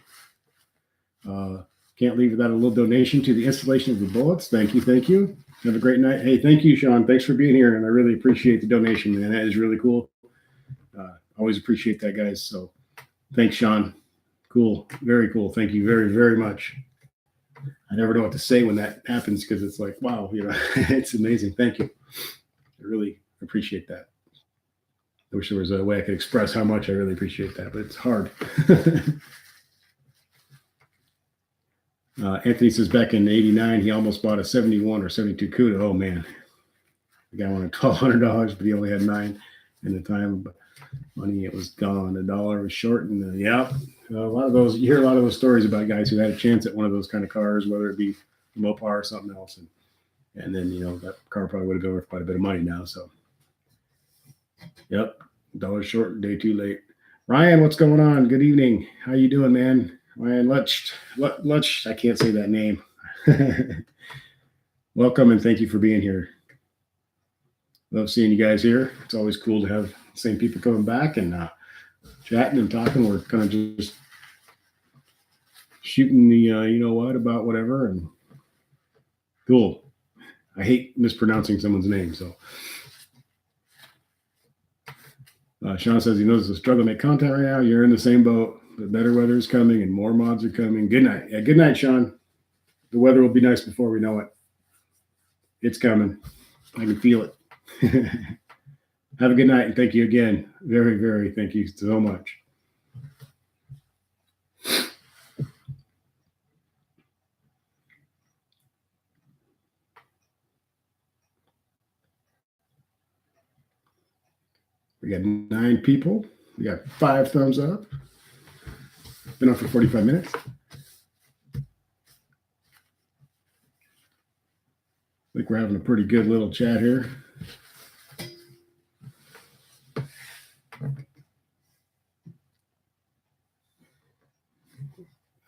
Can't leave without a little donation to the installation of the bullets. Thank you. Have a great night. Hey, thank you, Sean. Thanks for being here, and I really appreciate the donation, man. That is really cool. Always appreciate that, guys. So thanks, Sean. Cool. Very cool. Thank you very, very much. I never know what to say when that happens because it's like, wow, it's amazing. Thank you. I really appreciate that. I wish there was a way I could express how much I really appreciate that, but it's hard. Anthony says back in '89, he almost bought a 71 or 72 Cuda. Oh, man. The guy wanted $1,200, but he only had $9 in the time. Money, it was gone. The dollar was short, and you hear a lot of those stories about guys who had a chance at one of those kind of cars, whether it be a Mopar or something else, and then that car probably would have been worth quite a bit of money now. So, yep, dollar short, day too late. Ryan, what's going on? Good evening. How you doing, man? Ryan Lutch, I can't say that name. Welcome and thank you for being here. Love seeing you guys here. It's always cool to have the same people coming back and chatting and talking. We're kind of just shooting the about whatever, and cool. I hate mispronouncing someone's name, so Sean says he knows it's a struggle to make content right now. You're in the same boat. The better weather is coming and more mods are coming. Good night. Yeah, good night, Sean. The weather will be nice before we know it. It's coming. I can feel it. Have a good night, and thank you again. Very, very thank you so much. We got 9 people. We got 5 thumbs up. been on for 45 minutes. I think we're having a pretty good little chat here.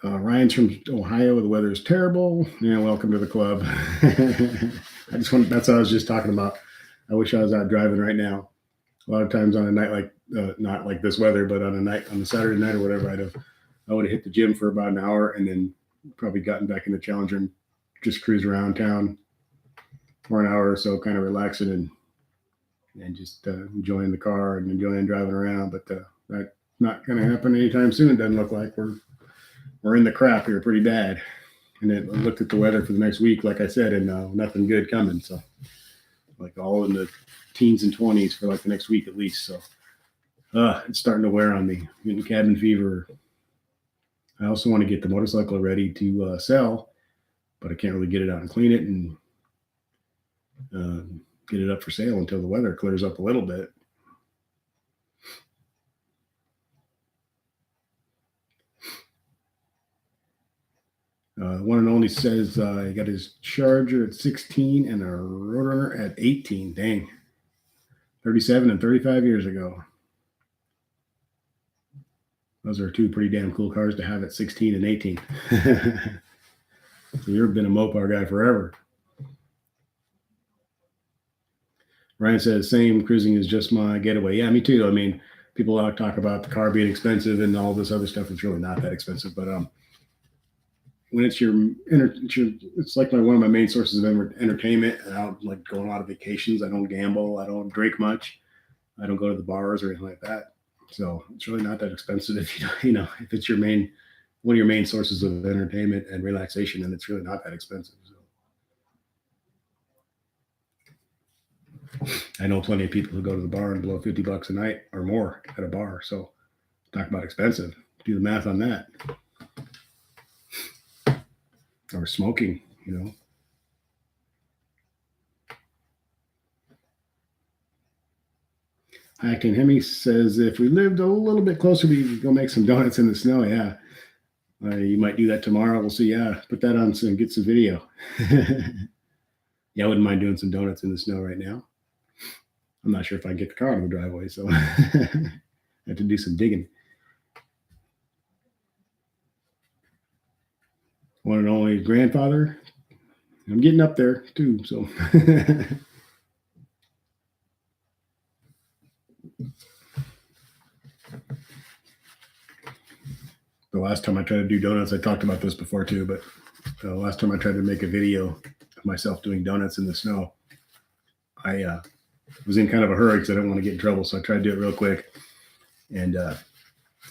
Ryan's from Ohio. The weather is terrible. Yeah, welcome to the club. That's what I was just talking about. I wish I was out driving right now. A lot of times on a night like, not like this weather, but on a Saturday night or whatever, I would have hit the gym for about an hour and then probably gotten back in the Challenger and just cruise around town for an hour or so, kind of relaxing and just enjoying the car and enjoying driving around. But that's not going to happen anytime soon. It doesn't look like we're in the crap here pretty bad. And then I looked at the weather for the next week, like I said, and nothing good coming. So like all in the teens and 20s for like the next week at least. So it's starting to wear on me, getting cabin fever. I also want to get the motorcycle ready to sell, but I can't really get it out and clean it and get it up for sale until the weather clears up a little bit. One and only says he got his Charger at 16 and a Roadrunner at 18. Dang. 37 and 35 years ago. Those are two pretty damn cool cars to have at 16 and 18. So you've been a Mopar guy forever. Ryan says, same, cruising is just my getaway. Yeah, me too. I mean, people talk about the car being expensive and all this other stuff. It's really not that expensive, but when it's like one of my main sources of entertainment, and I don't like going on vacations. I don't gamble. I don't drink much. I don't go to the bars or anything like that. So it's really not that expensive if if it's one of your main sources of entertainment and relaxation, and it's really not that expensive. So I know plenty of people who go to the bar and blow $50 a night or more at a bar. So talk about expensive. Do the math on that. Or smoking, Acting Hemi says, if we lived a little bit closer, we could go make some donuts in the snow. Yeah. You might do that tomorrow. We'll see. Yeah. Put that on and get some video. Yeah, I wouldn't mind doing some donuts in the snow right now. I'm not sure if I can get the car out of the driveway, so I have to do some digging. One and only grandfather. I'm getting up there too, so. The last time I tried to do donuts, I talked about this before too, but the last time I tried to make a video of myself doing donuts in the snow, I was in kind of a hurry because I didn't want to get in trouble, so I tried to do it real quick, and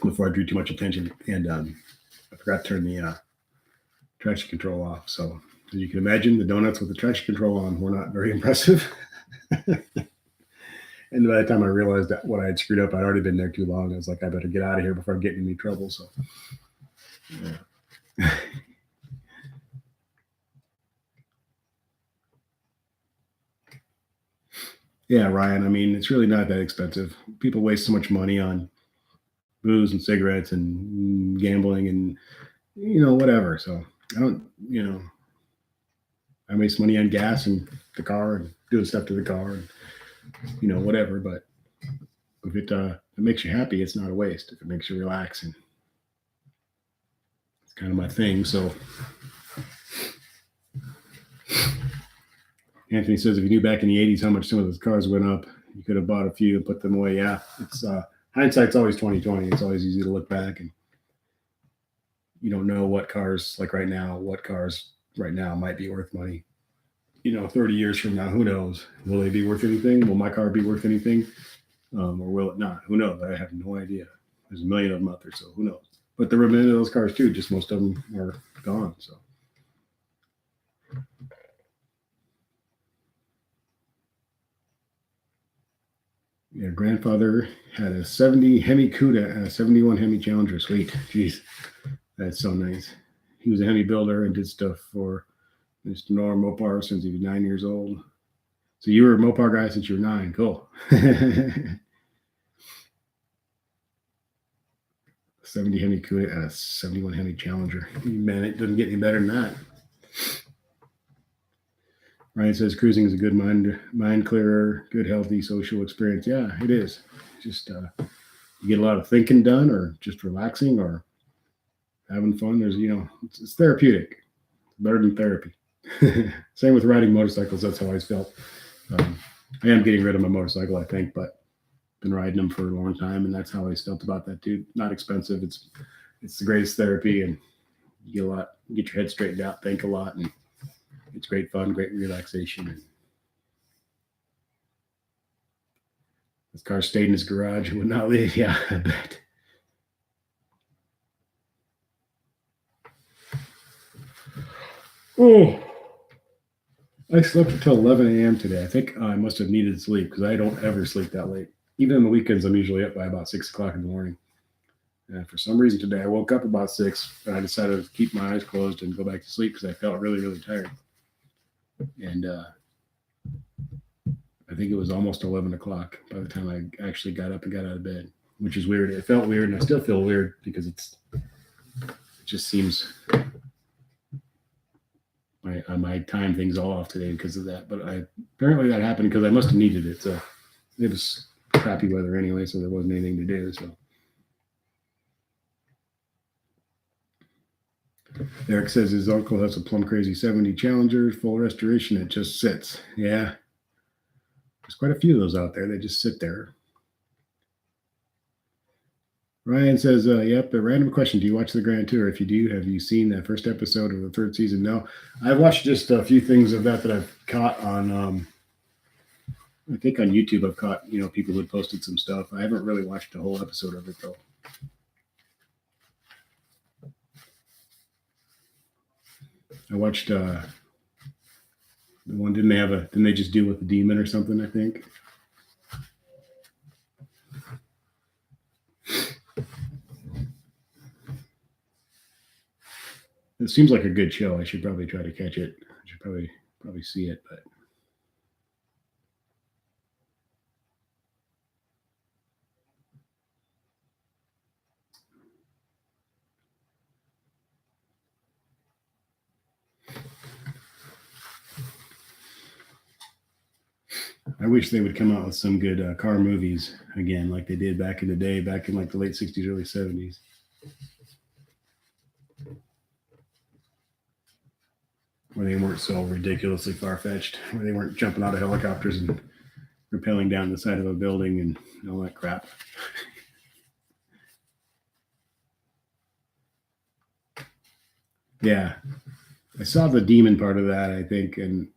before I drew too much attention, and I forgot to turn the traction control off. So as you can imagine, the donuts with the traction control on were not very impressive. And by the time I realized that what I had screwed up, I'd already been there too long. I was like, I better get out of here before I get in any trouble. So, yeah. Yeah, Ryan. I mean, it's really not that expensive. People waste so much money on booze and cigarettes and gambling and, whatever. So I don't, I waste money on gas and the car and doing stuff to the car and, whatever. But if it makes you happy, it's not a waste. If it makes you relax, and it's kind of my thing. So Anthony says, if you knew back in the 80s how much some of those cars went up, you could have bought a few and put them away. Yeah, it's hindsight's always 20/20. It's always easy to look back, and you don't know what cars right now might be worth money. 30 years from now, who knows? Will they be worth anything? Will my car be worth anything? Or will it not? Who knows? I have no idea. There's a million of them out there, so who knows? But there were many of those cars too. Just most of them are gone. So. Yeah, grandfather had a 70 Hemi Cuda and a 71 Hemi Challenger. Sweet. Jeez. That's so nice. He was a Hemi builder and did stuff for Mr. Norm Mopar since he was 9 years old. So you were a Mopar guy since you were 9. Cool. 70 Hemi Cuda, 71 Hemi Challenger. Man, it doesn't get any better than that. Ryan says cruising is a good mind clearer, good healthy social experience. Yeah, it is. Just you get a lot of thinking done, or just relaxing, or having fun. There's it's therapeutic. It's better than therapy. Same with riding motorcycles. That's how I always felt. I am getting rid of my motorcycle, I think, but been riding them for a long time, and that's how I always felt about that too. Not expensive. It's the greatest therapy, and you get your head straightened out, think a lot, and it's great fun, great relaxation. And this car stayed in his garage and would not leave. Yeah, I bet. Oh, I slept until 11 a.m. today. I think I must have needed sleep because I don't ever sleep that late. Even on the weekends, I'm usually up by about 6 o'clock in the morning. And for some reason today, I woke up about 6, and I decided to keep my eyes closed and go back to sleep because I felt really, really tired. And I think it was almost 11 o'clock by the time I actually got up and got out of bed, which is weird. It felt weird, and I still feel weird because it just seems my time things all off today because of that. But apparently that happened because I must have needed it. So it was crappy weather anyway, so there wasn't anything to do. So Eric says his uncle has a plum crazy 70 Challenger, full restoration. It just sits. Yeah. There's quite a few of those out there. They just sit there. Ryan says, yep, a random question. Do you watch the Grand Tour? If you do, have you seen that first episode of the third season? No. I've watched just a few things of that I've caught on, I think on YouTube I've caught, people who had posted some stuff. I haven't really watched a whole episode of it, though. I watched the one, didn't they just deal with the demon or something, I think? It seems like a good show. I should probably try to catch it. I should probably see it, but I wish they would come out with some good car movies again, like they did back in the day, back in like the late 60s, early 70s. Where they weren't so ridiculously far-fetched, where they weren't jumping out of helicopters and rappelling down the side of a building and all that crap. Yeah. I saw the demon part of that, I think, and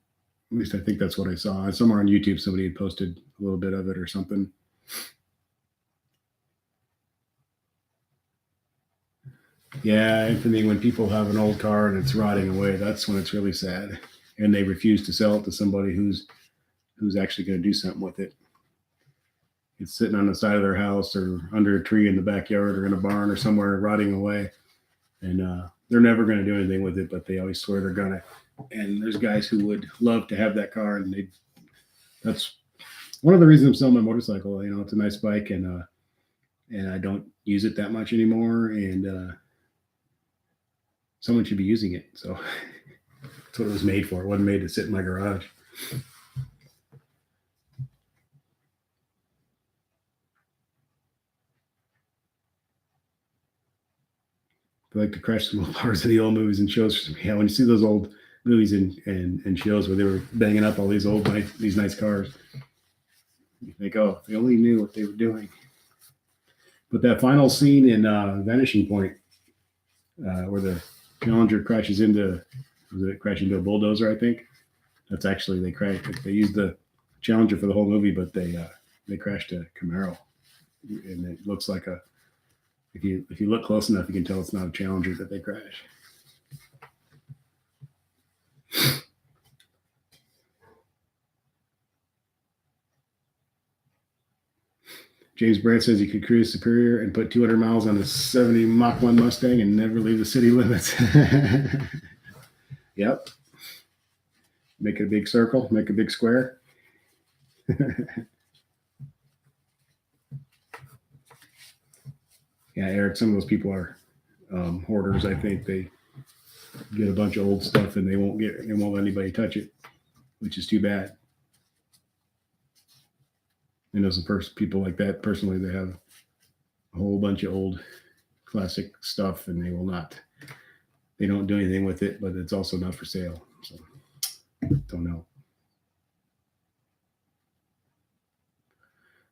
at least I think that's what I saw. Somewhere on YouTube, somebody had posted a little bit of it or something. Yeah, Anthony, when people have an old car and it's rotting away, that's when it's really sad. And they refuse to sell it to somebody who's actually going to do something with it. It's sitting on the side of their house or under a tree in the backyard or in a barn or somewhere rotting away. And they're never going to do anything with it, but they always swear they're going to. And there's guys who would love to have that car, and that's one of the reasons I'm selling my motorcycle. It's a nice bike, and I don't use it that much anymore, and someone should be using it. So that's what it was made for. It wasn't made to sit in my garage. I like to crash some MOPARs of the old movies and shows. Yeah, when you see those old movies and shows where they were banging up all these these nice cars, you think, oh, if they only knew what they were doing. But that final scene in Vanishing Point, where the Challenger crashes into a bulldozer, I think. That's actually they used the Challenger for the whole movie, but they crashed a Camaro, and it looks like if you look close enough, you can tell it's not a Challenger that they crashed. James Brandt says he could cruise Superior and put 200 miles on a 70 Mach 1 Mustang and never leave the city limits. Yep. Make a big circle, make a big square. Yeah, Eric, some of those people are hoarders. I think they get a bunch of old stuff and they won't let anybody touch it, which is too bad. I know some people like that personally. They have a whole bunch of old classic stuff and they don't do anything with it, but it's also not for sale. So don't know.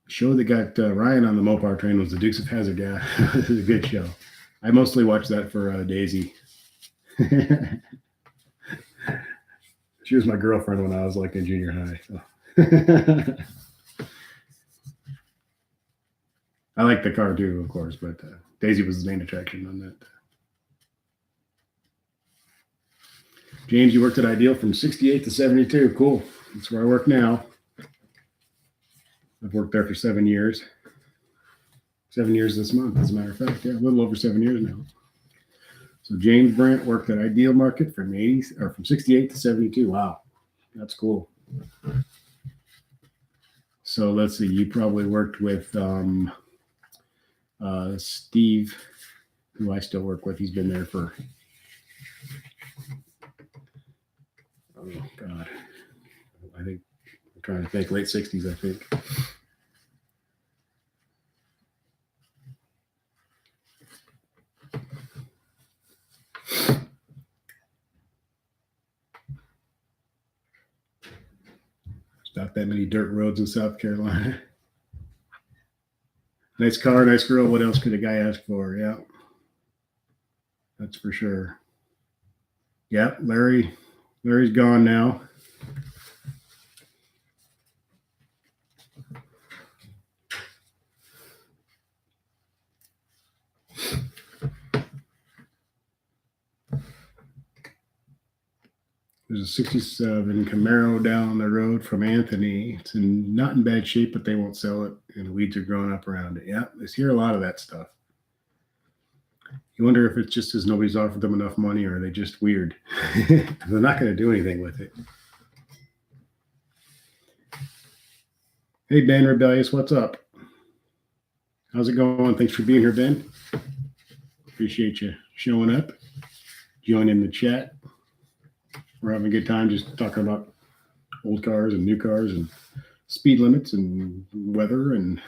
The show that got Ryan on the Mopar train was the Dukes of Hazzard. Yeah, it was a good show. I mostly watched that for Daisy. She was my girlfriend when I was like in junior high. So. I like the car too, of course, but Daisy was the main attraction on that. James, you worked at Ideal from 68 to 72. Cool. That's where I work now. I've worked there for 7 years. 7 years this month, as a matter of fact. Yeah, a little over 7 years now. So James Brandt worked at Ideal Market from 68 to 72. Wow, that's cool. So let's see. You probably worked with Steve, who I still work with. He's been there for, oh God, I think I'm trying to think, late 60s, I think. Not that many dirt roads in South Carolina. Nice car, nice girl. What else could a guy ask for? Yeah, that's for sure. Yeah, Larry's gone now. There's a 67 Camaro down the road from Anthony. It's not in bad shape, but they won't sell it, and the weeds are growing up around it. Yeah, I hear a lot of that stuff. You wonder if it's just because nobody's offered them enough money, or are they just weird? They're not going to do anything with it. Hey, Ben Rebellious, what's up? How's it going? Thanks for being here, Ben. Appreciate you showing up, joining the chat. We're having a good time just talking about old cars and new cars and speed limits and weather and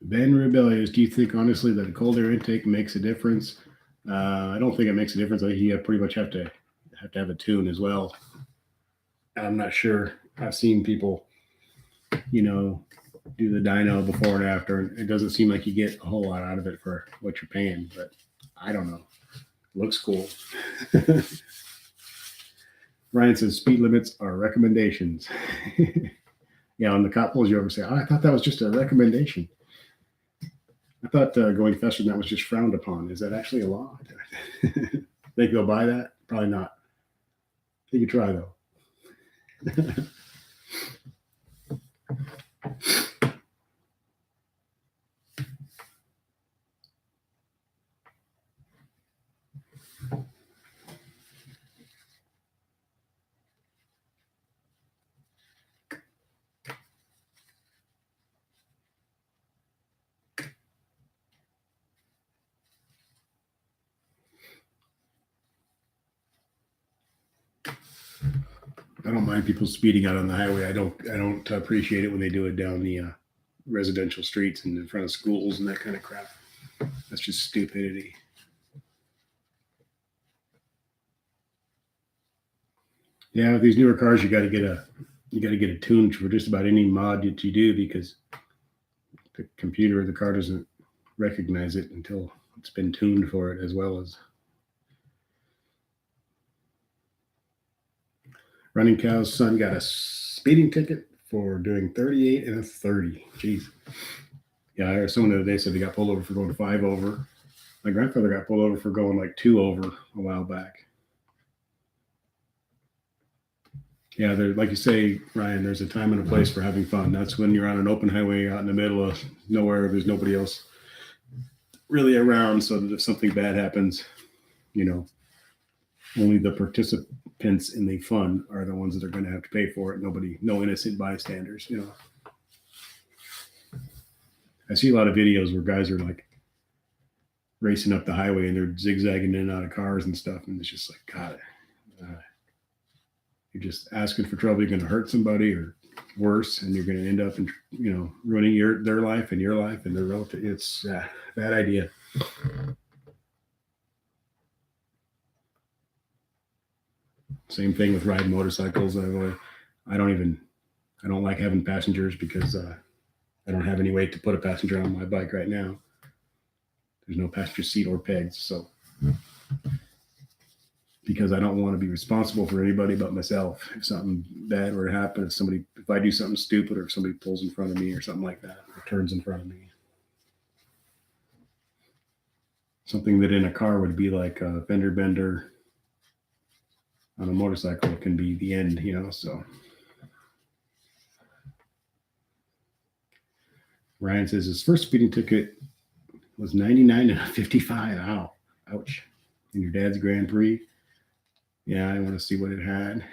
Ben Rebellious, do you think honestly that a cold air intake makes a difference? I don't think it makes a difference. I think you pretty much have to have a tune as well. I'm not sure. I've seen people, do the dyno before and after, and it doesn't seem like you get a whole lot out of it for what you're paying. But I don't know. Looks cool. Ryan says speed limits are recommendations. Yeah, on the Cotswolds, you ever say, I thought that was just a recommendation. I thought going faster than that was just frowned upon. Is that actually a law? Think they'll buy that? Probably not. You could try, though. I don't mind people speeding out on the highway. I don't appreciate it when they do it down the residential streets and in front of schools and that kind of crap. That's just stupidity. Yeah, with these newer cars, you got to get a tune for just about any mod that you do, because the computer or the car doesn't recognize it until it's been tuned for it as well as. Running Cow's son got a speeding ticket for doing 38 and a 30. Jeez. Yeah, I heard someone the other day said they got pulled over for going 5 over. My grandfather got pulled over for going like 2 over a while back. Yeah, there, like you say, Ryan, there's a time and a place for having fun. That's when you're on an open highway out in the middle of nowhere. There's nobody else really around, so that if something bad happens, you know, only the participants in the fun are the ones that are going to have to pay for it. Nobody, no innocent bystanders. You know, I see a lot of videos where guys are like racing up the highway and they're zigzagging in and out of cars and stuff, and it's just like, God, you're just asking for trouble. You're going to hurt somebody, or worse, and you're going to end up in, ruining their life and your life and their relative. It's a bad idea. Same thing with riding motorcycles. I don't like having passengers because I don't have any way to put a passenger on my bike right now. There's no passenger seat or pegs, so because I don't want to be responsible for anybody but myself. If something bad were to happen, if I do something stupid, or if somebody pulls in front of me or something like that, or turns in front of me, something that in a car would be like a fender bender, on a motorcycle it can be the end, so. Ryan says his first speeding ticket was 99 and a 55. Ow. Ouch. In your dad's Grand Prix. Yeah, I want to see what it had.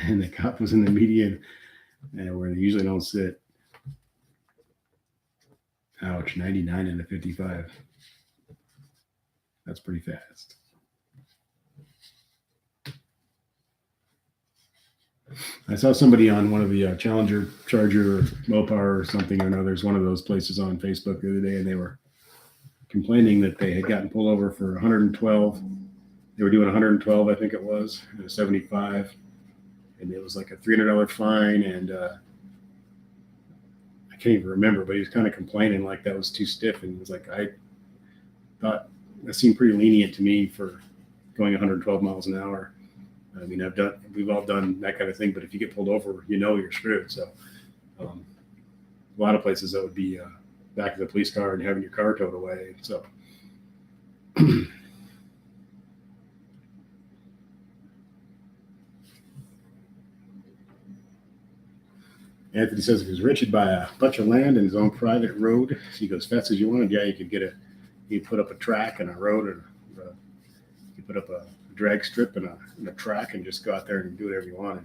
And the cop was in the median, where they usually don't sit. Ouch, 99 and a 55. That's pretty fast. I saw somebody on one of the Charger, Mopar or something or another. There's one of those places on Facebook the other day, and they were complaining that they had gotten pulled over for 112. They were doing 112, I think it was, and a 75, and it was like a $300 fine. And I can't even remember, but he was kind of complaining like that was too stiff. And it was like, I thought that seemed pretty lenient to me for going 112 miles an hour. I mean, we've all done that kind of thing, but if you get pulled over, you're screwed. So a lot of places that would be back to the police car and having your car towed away. So Anthony says if he's rich, he'd buy a bunch of land in his own private road. So you go as fast as you wanted. Yeah, you could you put up a track and a road, or you put up a drag strip and a track, and just go out there and do whatever you wanted.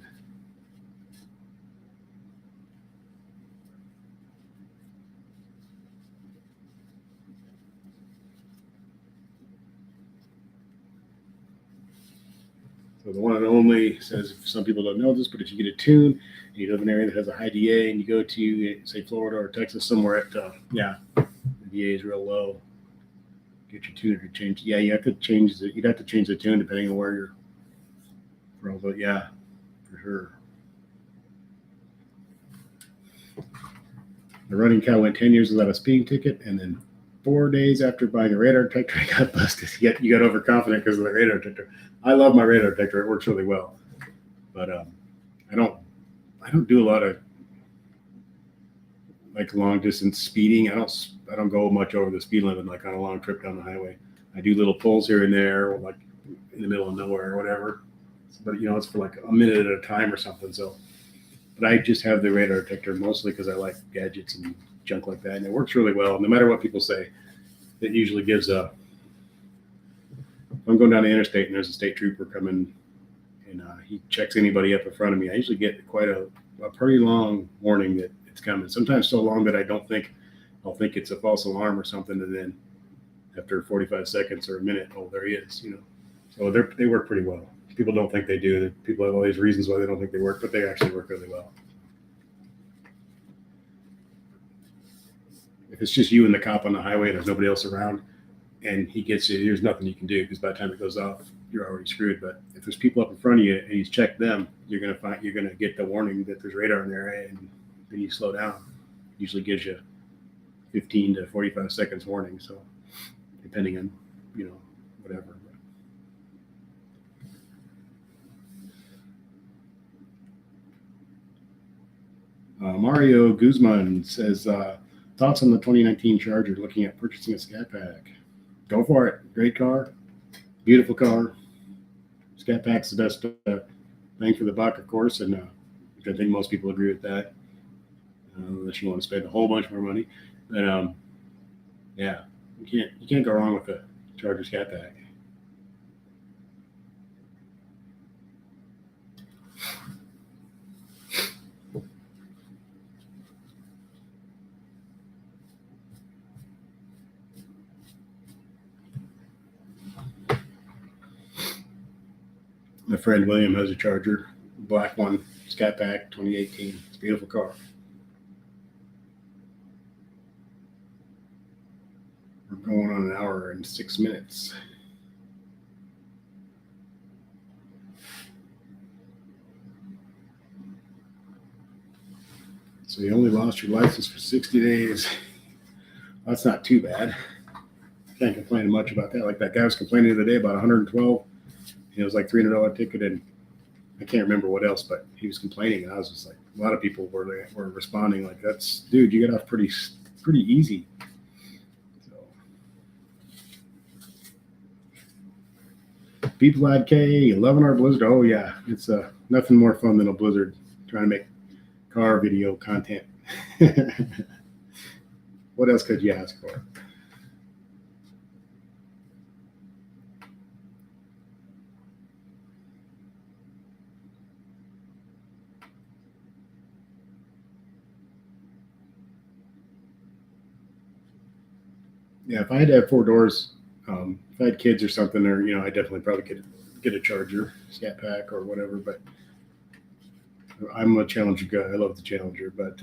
So the one and only says, some people don't know this, but if you get a tune and you live in an area that has a high DA, and you go to, say, Florida or Texas, somewhere the DA is real low, get your tune to change. Yeah, you'd have to change the tune depending on where you're from. But yeah, for sure. The running cow went 10 years without a speeding ticket, and then 4 days after buying a radar detector, I got busted. You got overconfident because of the radar detector. I love my radar detector; it works really well. But I don't do a lot of like long distance speeding. I don't go much over the speed limit, like on a long trip down the highway. I do little pulls here and there, or like in the middle of nowhere or whatever. But it's for like a minute at a time or something. So, but I just have the radar detector mostly because I like gadgets and junk like that, and it works really well. No matter what people say, it usually gives a. If I'm going down the interstate and there's a state trooper coming, and he checks anybody up in front of me, I usually get quite a pretty long warning that it's coming. Sometimes so long that I'll think it's a false alarm or something, and then after 45 seconds or a minute, oh, there he is. So they work pretty well. People don't think they do. People have all these reasons why they don't think they work, but they actually work really well. If it's just you and the cop on the highway and there's nobody else around, and he gets you, there's nothing you can do, because by the time it goes off, you're already screwed. But if there's people up in front of you and he's checked them, you're gonna get the warning that there's radar in there, and then you slow down. It usually gives you 15 to 45 seconds warning. So depending on whatever. Mario Guzman says thoughts on the 2019 Charger. Looking at purchasing a Scat Pack. Go for it. Great car, beautiful car. Scat Pack's the best bang for the buck, of course, and I think most people agree with that, unless you want to spend a whole bunch more money. But yeah, you can't go wrong with a Charger Scat Pack. My friend William has a Charger, black one, Scat Pack, 2018. It's a beautiful car. We're going on an hour and 6 minutes. So you only lost your license for 60 days. That's not too bad. Can't complain much about that. Like that guy was complaining the other day about 112. It was like $300 ticket, and I can't remember what else, but he was complaining, and I was just like, a lot of people were responding like, "That's dude, you got off pretty easy." So, Beat Vlad K, 11-hour blizzard. Oh yeah, it's nothing more fun than a blizzard trying to make car video content. What else could you ask for? Yeah, if I had to have 4 doors, if I had kids or something, or I definitely probably get a Charger, Scat Pack, or whatever. But I'm a Challenger guy. I love the Challenger, but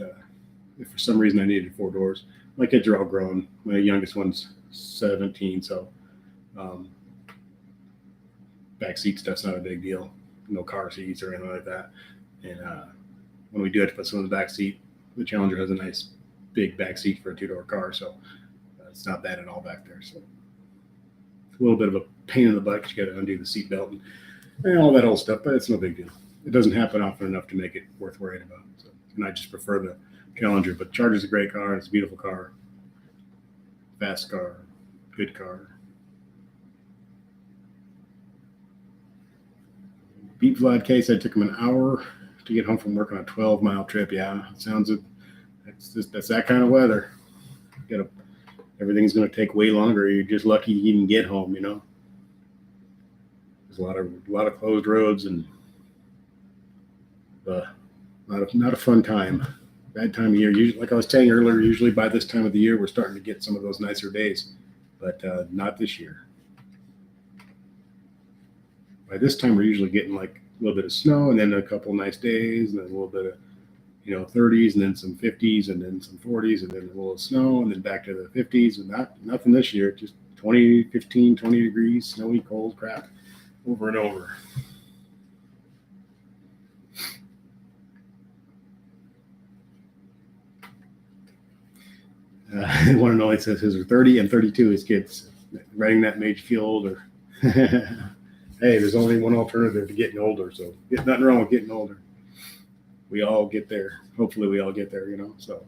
if for some reason I needed 4 doors, my kids are all grown. My youngest one's 17, so back seat stuff's not a big deal. No car seats or anything like that. And when we do have to put some in the back seat, the Challenger has a nice big back seat for a 2-door car, so it's not bad at all back there. So it's a little bit of a pain in the butt because you got to undo the seat belt and all that old stuff, but it's no big deal. It doesn't happen often enough to make it worth worrying about. So, and I just prefer the Challenger, but Charger's a great car. It's a beautiful car, fast car, good car. Beat Vlad K said it took him an hour to get home from work on a 12-mile trip. Yeah, it sounds that's that kind of weather. Everything's going to take way longer. You're just lucky you even get home. There's a lot of closed roads and not a fun time. Bad time of year. Usually, like I was saying earlier, usually by this time of the year we're starting to get some of those nicer days, but not this year. By this time we're usually getting like a little bit of snow and then a couple nice days and then a little bit of 30s and then some 50s and then some 40s and then a little snow and then back to the 50s and nothing this year, just 20, 15, 20 degrees, snowy, cold crap over and over. One and only says his are 30 and 32 his kids. Writing that made you feel older. Hey, there's only one alternative to getting older, so nothing wrong with getting older. We all get there. Hopefully we all get there, so.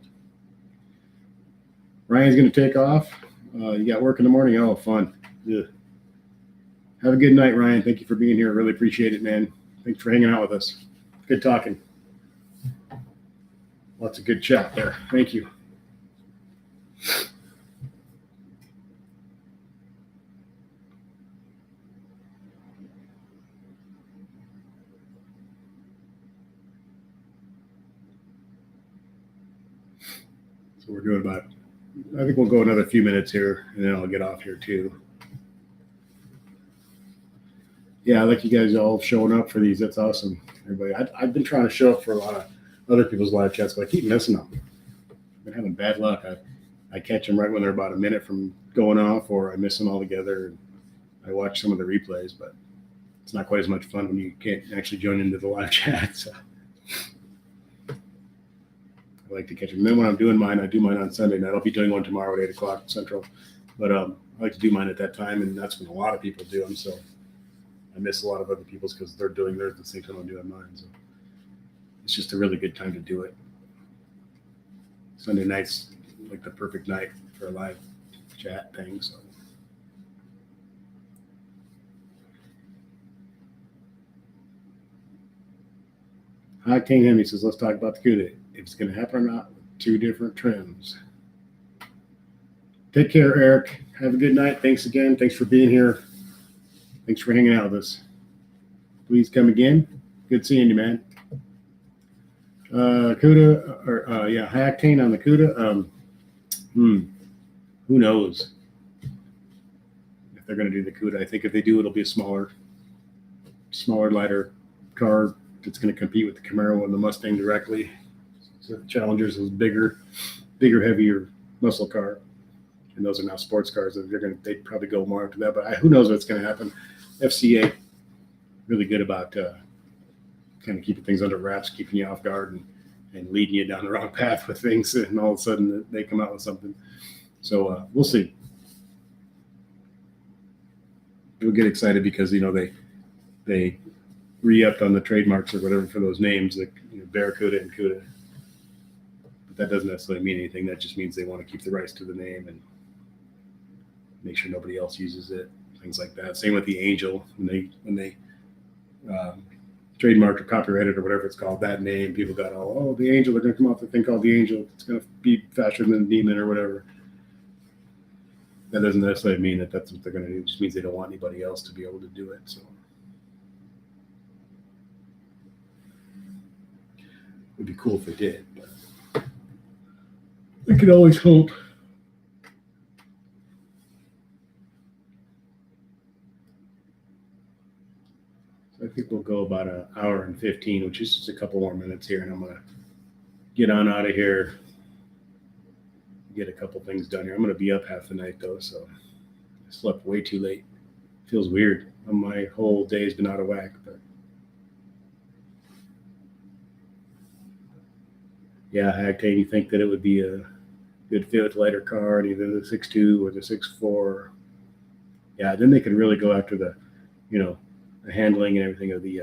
Ryan's going to take off. You got work in the morning? Oh, fun. Ugh. Have a good night, Ryan. Thank you for being here. Really appreciate it, man. Thanks for hanging out with us. Good talking. Lots of good chat there. Thank you. So we're doing I think we'll go another few minutes here, and then I'll get off here too. Yeah, I like you guys all showing up for these. That's awesome, everybody. I've been trying to show up for a lot of other people's live chats, but I keep missing them. I've been having bad luck. I catch them right when they're about a minute from going off, or I miss them altogether. I watch some of the replays, but it's not quite as much fun when you can't actually join into the live chat. So I like to catch them. And then when I'm doing mine, I do mine on Sunday night. I'll be doing one tomorrow at 8 o'clock Central. But I like to do mine at that time, and that's when a lot of people do them. So I miss a lot of other people's because they're doing theirs at the same time I'm doing mine. So it's just a really good time to do it. Sunday night's like the perfect night for a live chat thing. So. Octane Hemi says, let's talk about the CUDA. If it's going to happen or not, with 2 different trims. Take care, Eric. Have a good night. Thanks again. Thanks for being here. Thanks for hanging out with us. Please come again. Good seeing you, man. CUDA, or high octane on the CUDA. Who knows if they're going to do the CUDA? I think if they do, it'll be a smaller, lighter car that's going to compete with the Camaro and the Mustang directly. So the Challenger's is bigger, heavier muscle car, and those are now sports cars. They'd probably go more after that. But who knows what's going to happen? FCA really good about kind of keeping things under wraps, keeping you off guard, and leading you down the wrong path with things, and all of a sudden they come out with something. So we'll see. We'll get excited because they re-upped on the trademarks or whatever for those names, like Barracuda and CUDA. But that doesn't necessarily mean anything. That just means they want to keep the rights to the name and make sure nobody else uses it, things like that. Same with the Angel when they trademarked or copyrighted or whatever it's called, that name, people got the Angel, they're going to come off with a thing called the Angel. It's going to be faster than the Demon or whatever. That doesn't necessarily mean that that's what they're going to do. It just means they don't want anybody else to be able to do it. So it'd be cool if they did, but we could always hope. I think we'll go about an hour and 15, which is just a couple more minutes here, and I'm going to get on out of here, get a couple things done here. I'm going to be up half the night, though, so I slept way too late. Feels weird. My whole day's been out of whack, but yeah, Octane, you think that it would be a good fit with lighter car, and either the 6.2 or the 6.4. Yeah, then they could really go after the handling and everything of the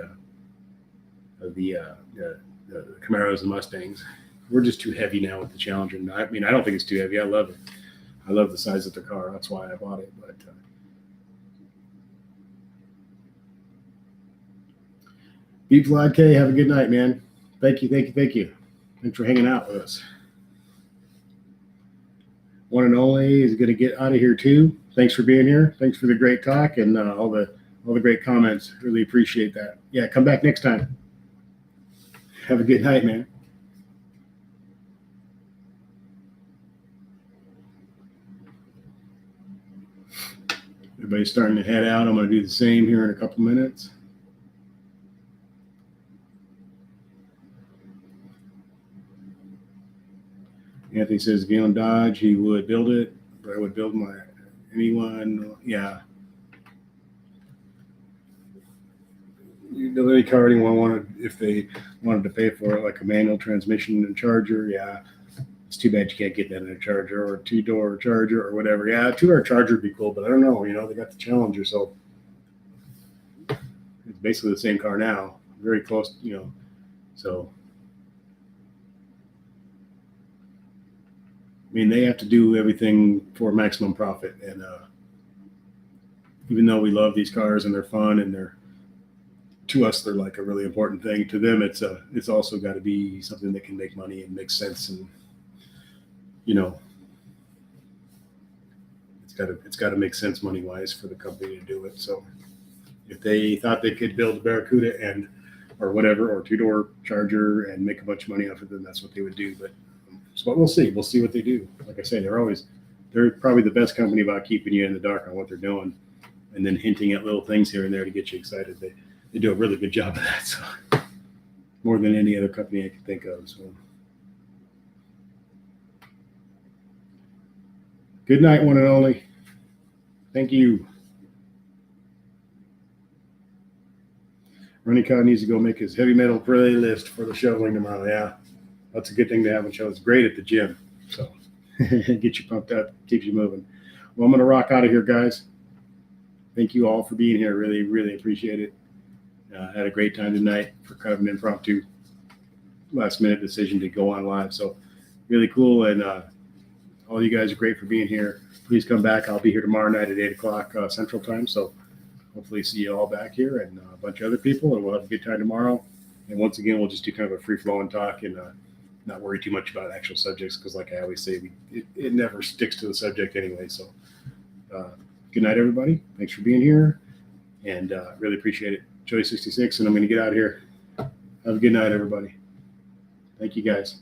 Camaros and Mustangs. We're just too heavy now with the Challenger. I mean, I don't think it's too heavy. I love it. I love the size of the car. That's why I bought it. But Beef Vlad K, have a good night, man. Thank you. Thanks for hanging out with us. One and only is going to get out of here too. Thanks for being here. Thanks for the great talk and all the great comments. Really appreciate that. Yeah, come back next time. Have a good night, man. Everybody's starting to head out. I'm going to do the same here in a couple minutes. Anthony says if he owned Dodge, he would build it, but I would build anyone. Yeah. Any car anyone wanted, if they wanted to pay for it, like a manual transmission and charger, yeah. It's too bad you can't get that in a Charger or a 2-door Charger or whatever. Yeah, a 2-door Charger would be cool, but I don't know. They got the Challenger, so it's basically the same car now. Very close, so. I mean, they have to do everything for maximum profit. And even though we love these cars and they're fun and to us, they're like a really important thing. To them, it's also got to be something that can make money and make sense. And, it's got to make sense money-wise for the company to do it. So if they thought they could build a Barracuda or whatever, or 2-door Charger and make a bunch of money off of it, then that's what they would do. But we'll see. We'll see what they do. Like I say, they're probably the best company about keeping you in the dark on what they're doing and then hinting at little things here and there to get you excited. They do a really good job of that. So more than any other company I can think of. So good night, one and only. Thank you. Ronnie Cobb needs to go make his heavy metal playlist for the shoveling tomorrow. Yeah. That's a good thing to have on show. It's great at the gym. So get you pumped up, keeps you moving. Well, I'm going to rock out of here, guys. Thank you all for being here. Really, really appreciate it. Had a great time tonight for kind of an impromptu last-minute decision to go on live. So really cool. And all you guys are great for being here. Please come back. I'll be here tomorrow night at 8 o'clock Central Time. So hopefully see you all back here and a bunch of other people. And we'll have a good time tomorrow. And once again, we'll just do kind of a free-flowing talk and not worry too much about actual subjects because, like I always say, it never sticks to the subject anyway. So good night, everybody. Thanks for being here, and really appreciate it. Joey 66, and I'm going to get out of here. Have a good night, everybody. Thank you, guys.